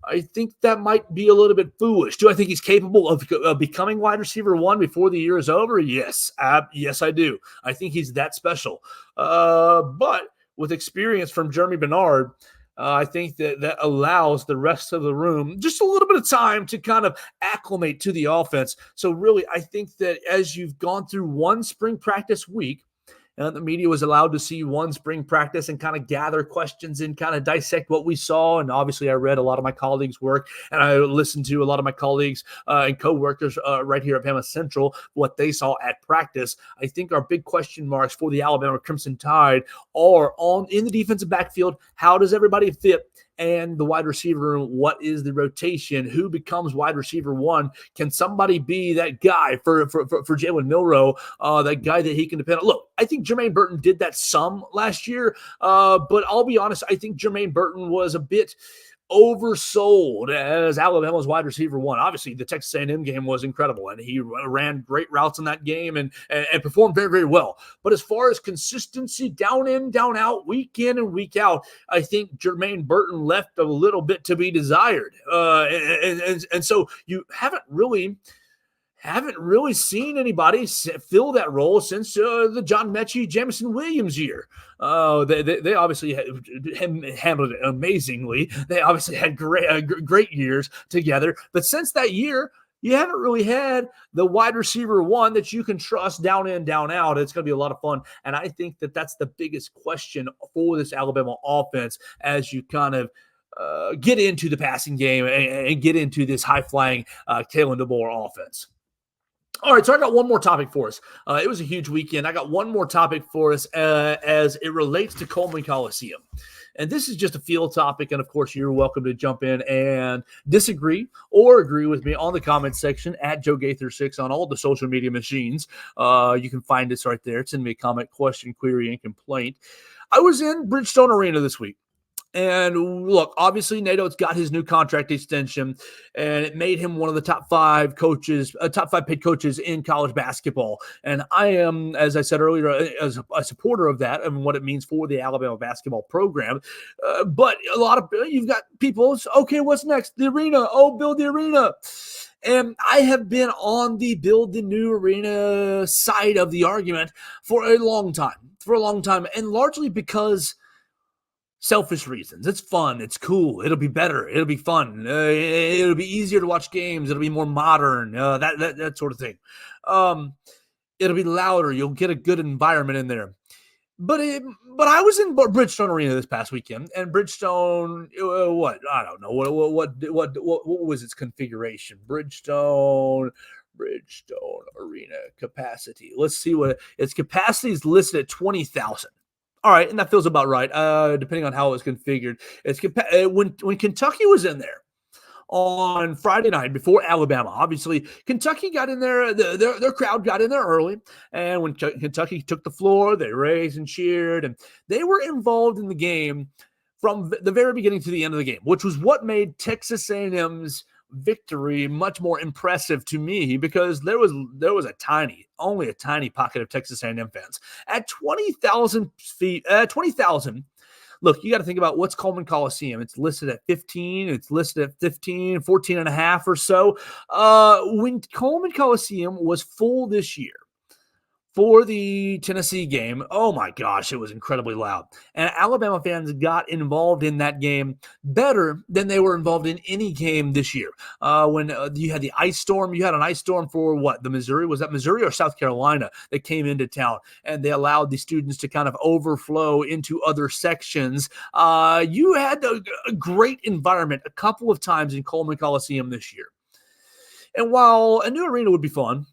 I think that might be a little bit foolish. Do I think he's capable of becoming wide receiver one before the year is over? Yes. Yes, I do. I think he's that special. But with experience from Jeremy Bernard, I think that allows the rest of the room just a little bit of time to kind of acclimate to the offense. So really, I think that as you've gone through one spring practice week, the media was allowed to see one spring practice and kind of gather questions and kind of dissect what we saw. And obviously, I read a lot of my colleagues' work, and I listened to a lot of my colleagues and coworkers right here at BamaCentral, what they saw at practice. I think our big question marks for the Alabama Crimson Tide are in the defensive backfield. How does everybody fit? And the wide receiver room, what is the rotation? Who becomes wide receiver one? Can somebody be that guy for Jalen Milroe, that guy that he can depend on? Look, I think Jermaine Burton did that some last year, but I'll be honest, I think Jermaine Burton was a bit oversold as Alabama's wide receiver one. Obviously, the Texas A&M game was incredible, and he ran great routes in that game and performed very, very well. But as far as consistency, down in, down out, week in and week out, I think Jermaine Burton left a little bit to be desired. And so you haven't really seen anybody fill that role since the John Mechie, Jamison Williams year. They obviously handled it amazingly. They obviously had great years together. But since that year, you haven't really had the wide receiver one that you can trust down in, down out. It's going to be a lot of fun. And I think that that's the biggest question for this Alabama offense as you kind of get into the passing game and get into this high-flying Kalen DeBoer offense. All right, so I got one more topic for us. It was a huge weekend. I got one more topic for us as it relates to Coleman Coliseum. And this is just a field topic, and of course, you're welcome to jump in and disagree or agree with me on the comment section at Joe Gaither 6 on all the social media machines. You can find us right there. Send me a comment, question, query, and complaint. I was in Bridgestone Arena this week. And look, obviously, Nadeau's got his new contract extension, and it made him one of the top five paid coaches in college basketball. And I am, as I said earlier, as a supporter of that and what it means for the Alabama basketball program. But you've got people, okay, what's next? The arena. Oh, build the arena. And I have been on the build the new arena side of the argument for a long time, and largely because selfish reasons. It's fun. It's cool. It'll be better. It'll be fun. It'll be easier to watch games. It'll be more modern. That sort of thing. It'll be louder. You'll get a good environment in there. But I was in Bridgestone Arena this past weekend, and Bridgestone, what? I don't know. What was its configuration? Bridgestone Arena capacity. Let's see what its capacity is listed at 20,000. All right, and that feels about right, depending on how it was configured. When Kentucky was in there on Friday night before Alabama, obviously Kentucky got in there. Their crowd got in there early, and when Kentucky took the floor, they raised and cheered, and they were involved in the game from the very beginning to the end of the game, which was what made Texas A&M's victory much more impressive to me, because there was only a tiny pocket of Texas A&M fans at 20,000 feet. 20,000. Look, you got to think about what's Coleman Coliseum. It's listed at 15. It's listed at 15, 14 and a half or so. When Coleman Coliseum was full this year for the Tennessee game, oh my gosh, it was incredibly loud. And Alabama fans got involved in that game better than they were involved in any game this year. When you had the ice storm, you had an ice storm for what? The Missouri? Was that Missouri or South Carolina that came into town? And they allowed the students to kind of overflow into other sections. You had a great environment a couple of times in Coleman Coliseum this year. And while a new arena would be fun,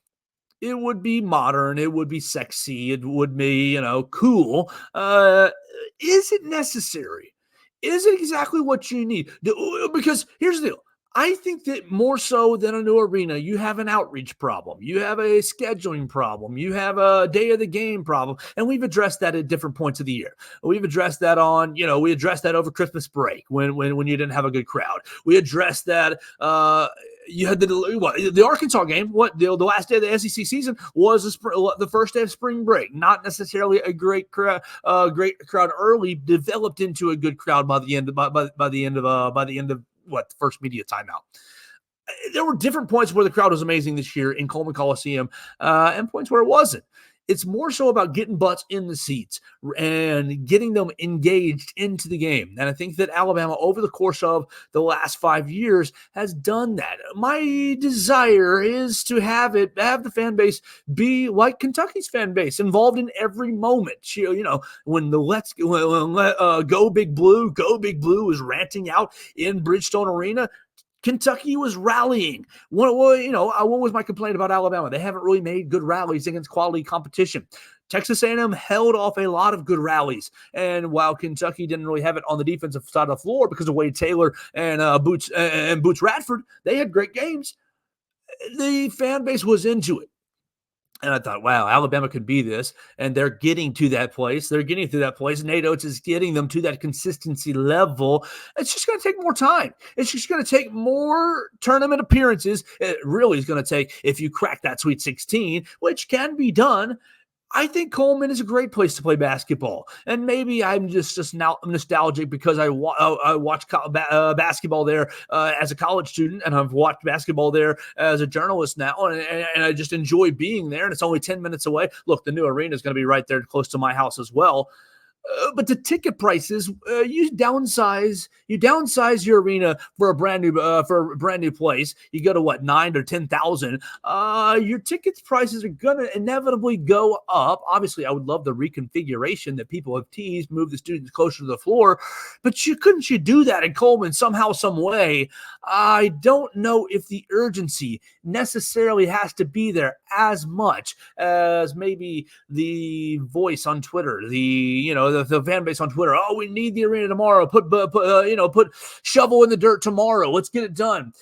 it would be modern. It would be sexy. It would be, cool. Is it necessary? Is it exactly what you need? Because here's the deal. I think that more so than a new arena, you have an outreach problem. You have a scheduling problem. You have a day of the game problem. And we've addressed that at different points of the year. We've addressed that we addressed that over Christmas break when you didn't have a good crowd. We addressed that you had the Arkansas game. The last day of the SEC season was the first day of spring break. Not necessarily a great crowd early, developed into a good crowd by the end of the first media timeout. There were different points where the crowd was amazing this year in Coleman Coliseum, and points where it wasn't. It's more so about getting butts in the seats and getting them engaged into the game. And I think that Alabama, over the course of the last 5 years, has done that. My desire is to have the fan base be like Kentucky's fan base, involved in every moment. When Go Big Blue was ranting out in Bridgestone Arena, Kentucky was rallying. What was my complaint about Alabama? They haven't really made good rallies against quality competition. Texas A&M held off a lot of good rallies, and while Kentucky didn't really have it on the defensive side of the floor because of Wade Taylor and Boots Radford, they had great games. The fan base was into it. And I thought, wow, Alabama could be this. And they're getting to that place. Nate Oates is getting them to that consistency level. It's just going to take more time. It's just going to take more tournament appearances. It really is going to take, if you crack that Sweet 16, which can be done. I think Coleman is a great place to play basketball. And maybe I'm just now nostalgic because I watched basketball there as a college student, and I've watched basketball there as a journalist now, and I just enjoy being there, and it's only 10 minutes away. Look, the new arena is going to be right there close to my house as well. But the ticket prices, you downsize your arena for a brand new place. You go to what, 9 or 10,000. Your tickets prices are gonna inevitably go up. Obviously, I would love the reconfiguration that people have teased, move the students closer to the floor. But couldn't you do that in Coleman somehow, some way? I don't know if the urgency necessarily has to be there as much as maybe the voice on Twitter, the fan base on Twitter. Oh, we need the arena tomorrow. Put shovel in the dirt tomorrow. Let's get it done.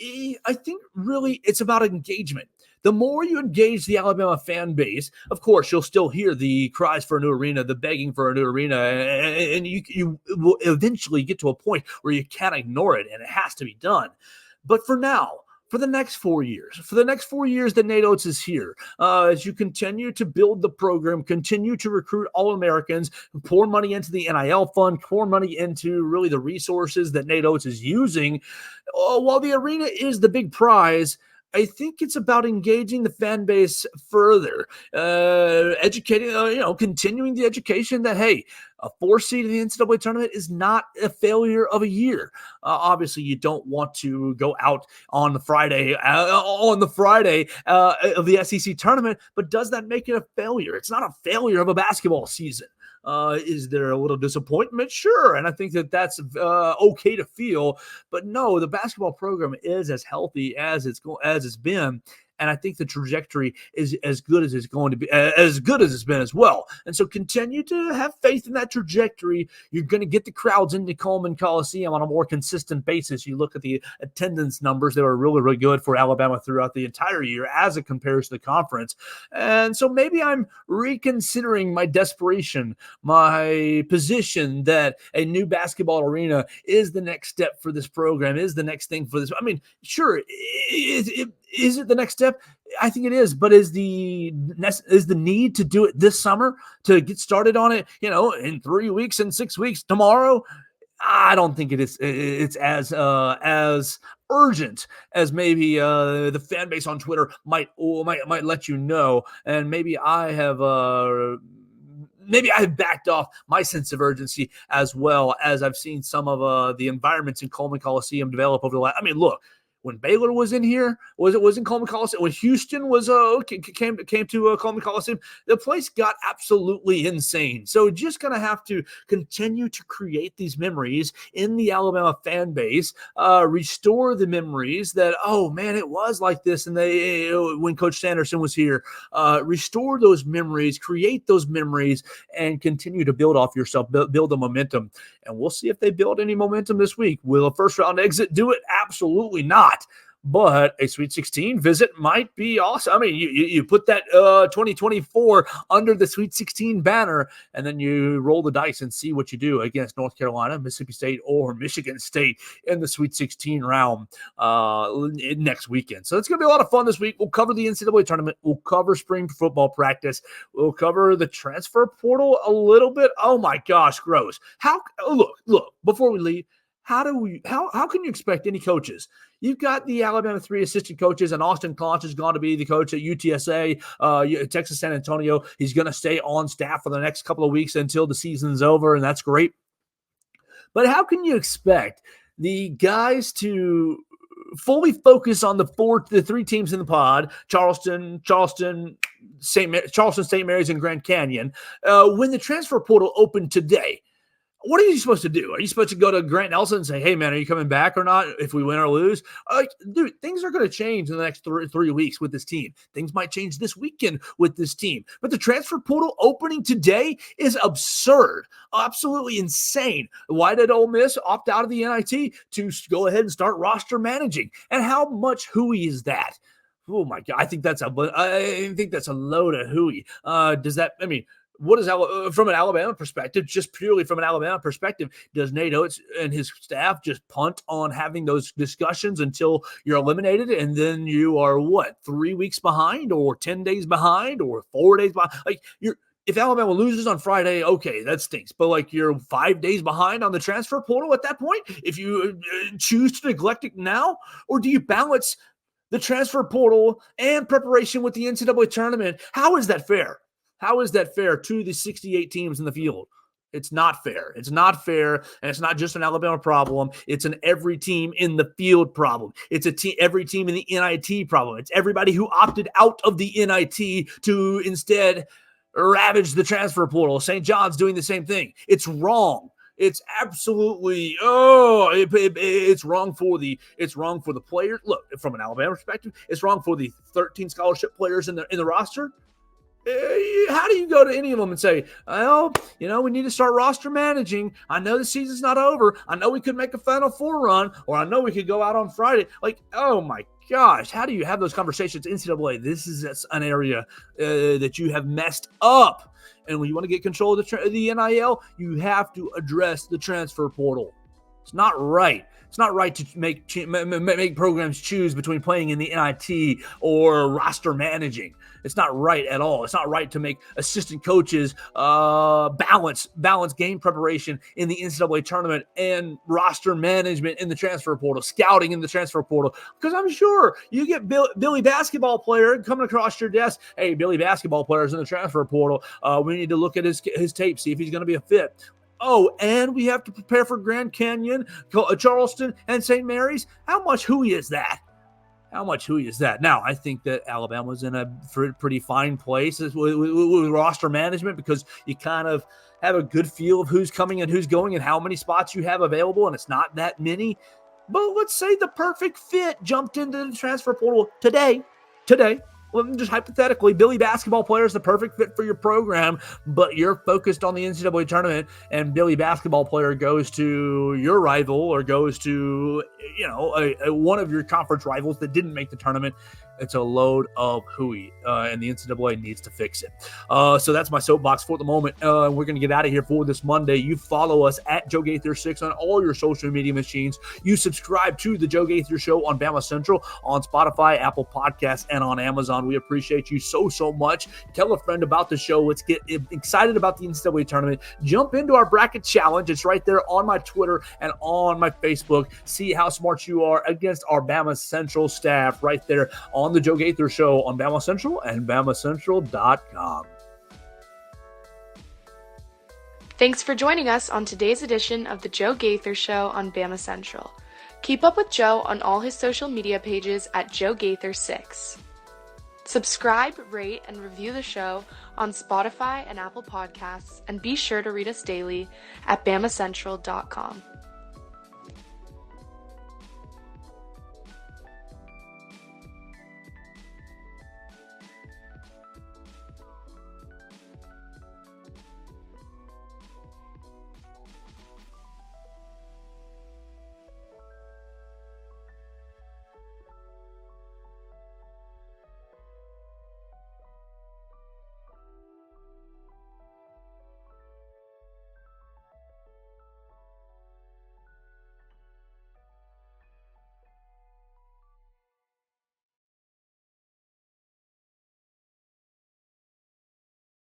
I think really it's about engagement. The more you engage the Alabama fan base, of course, you'll still hear the cries for a new arena, the begging for a new arena, and you will eventually get to a point where you can't ignore it, and it has to be done. But for now, for the next 4 years that Nate Oates is here, as you continue to build the program, continue to recruit All-Americans, pour money into the NIL fund, pour money into really the resources that Nate Oates is using, while the arena is the big prize, I think it's about engaging the fan base further, educating, continuing the education that, hey, a 4 seed in the NCAA tournament is not a failure of a year. Obviously, you don't want to go out on the Friday of the SEC tournament, but does that make it a failure? It's not a failure of a basketball season. Is there a little disappointment? Sure. And I think that that's okay to feel. But no, the basketball program is as healthy as it's been. And I think the trajectory is as good as it's going to be, as good as it's been as well. And so continue to have faith in that trajectory. You're going to get the crowds into Coleman Coliseum on a more consistent basis. You look at the attendance numbers, they were really, really good for Alabama throughout the entire year as it compares to the conference. And so maybe I'm reconsidering my desperation, my position that a new basketball arena is the next step for this program, is the next thing for this. I mean, sure, is it the next step? I think it is, but is the need to do it this summer, to get started on it, in 3 weeks and 6 weeks tomorrow? I don't think it is. It's as urgent as maybe the fan base on Twitter might let you know, and maybe I have backed off my sense of urgency as well as I've seen some of the environments in Coleman Coliseum develop over the last. I mean, look. When Baylor was in here, was in Coleman Coliseum. When Houston was came to Coleman Coliseum, the place got absolutely insane. So just gonna have to continue to create these memories in the Alabama fan base, restore the memories that, oh man, it was like this, and when Coach Sanderson was here, restore those memories, create those memories, and continue to build off yourself, build the momentum. And we'll see if they build any momentum this week. Will a first round exit do it? Absolutely not. But a Sweet 16 visit might be awesome. I mean, you put that 2024 under the Sweet 16 banner, and then you roll the dice and see what you do against North Carolina, Mississippi State, or Michigan State in the Sweet 16 round next weekend. So it's going to be a lot of fun this week. We'll cover the NCAA tournament. We'll cover spring football practice. We'll cover the transfer portal a little bit. Oh my gosh, gross. Look, before we leave, how can you expect any coaches? You've got the Alabama 3 assistant coaches, and Austin Conch is going to be the coach at UTSA, Texas San Antonio. He's going to stay on staff for the next couple of weeks until the season's over, and that's great. But how can you expect the guys to fully focus on the three teams in the pod, Charleston, St. Mary's, and Grand Canyon, when the transfer portal opened today? What are you supposed to do? Are you supposed to go to Grant Nelson and say, hey, man, are you coming back or not if we win or lose? Dude, things are going to change in the next 3 weeks with this team. Things might change this weekend with this team. But the transfer portal opening today is absurd, absolutely insane. Why did Ole Miss opt out of the NIT? To go ahead and start roster managing. And how much hooey is that? Oh, my God. I think that's a load of hooey. What is from an Alabama perspective, just purely from an Alabama perspective, does Nate Oates and his staff just punt on having those discussions until you're eliminated, and then you are 3 weeks behind, or 10 days behind, or 4 days behind? If Alabama loses on Friday, okay, that stinks. But you're 5 days behind on the transfer portal at that point, if you choose to neglect it now, or do you balance the transfer portal and preparation with the NCAA tournament? How is that fair? How is that fair to the 68 teams in the field? It's not fair. It's not fair, and it's not just an Alabama problem. It's an every team in the field problem. It's every team in the NIT problem. It's everybody who opted out of the NIT to instead ravage the transfer portal. St. John's doing the same thing. It's wrong. It's absolutely it's wrong for the players. Look, from an Alabama perspective, it's wrong for the 13 scholarship players in the roster. How do you go to any of them and say, well, we need to start roster managing. I know the season's not over. I know we could make a Final Four run, or I know we could go out on Friday. Oh my gosh, how do you have those conversations? NCAA, this is an area that you have messed up. And when you want to get control of the NIL, you have to address the transfer portal. It's not right. It's not right to make programs choose between playing in the NIT or roster managing. It's not right at all. It's not right to make assistant coaches balance game preparation in the NCAA tournament and roster management in the transfer portal, scouting in the transfer portal. Because I'm sure you get Billy basketball player coming across your desk. Hey, Billy basketball player's in the transfer portal. We need to look at his tape, see if he's going to be a fit. Oh, and we have to prepare for Grand Canyon, Charleston, and St. Mary's. How much hooey is that? Now, I think that Alabama's in a pretty fine place with roster management, because you kind of have a good feel of who's coming and who's going and how many spots you have available, and it's not that many. But let's say the perfect fit jumped into the transfer portal today. Well, just hypothetically, Billy basketball player is the perfect fit for your program, but you're focused on the NCAA tournament, and Billy basketball player goes to your rival, or goes to one of your conference rivals that didn't make the tournament. It's a load of hooey, and the NCAA needs to fix it. So that's my soapbox for the moment. We're going to get out of here for this Monday. You follow us at Joe Gaither 6 on all your social media machines. You subscribe to the Joe Gaither Show on BamaCentral, on Spotify, Apple Podcasts, and on Amazon. We appreciate you so much. Tell a friend about the show. Let's get excited about the NCAA tournament. Jump into our bracket challenge. It's right there on my Twitter and on my Facebook. See how smart you are against our BamaCentral staff right there on the Joe Gaither Show on BamaCentral and BamaCentral.com. Thanks for joining us on today's edition of the Joe Gaither Show on BamaCentral. Keep up with Joe on all his social media pages at Joe Gaither 6. Subscribe, rate, and review the show on Spotify and Apple Podcasts, and be sure to read us daily at BamaCentral.com.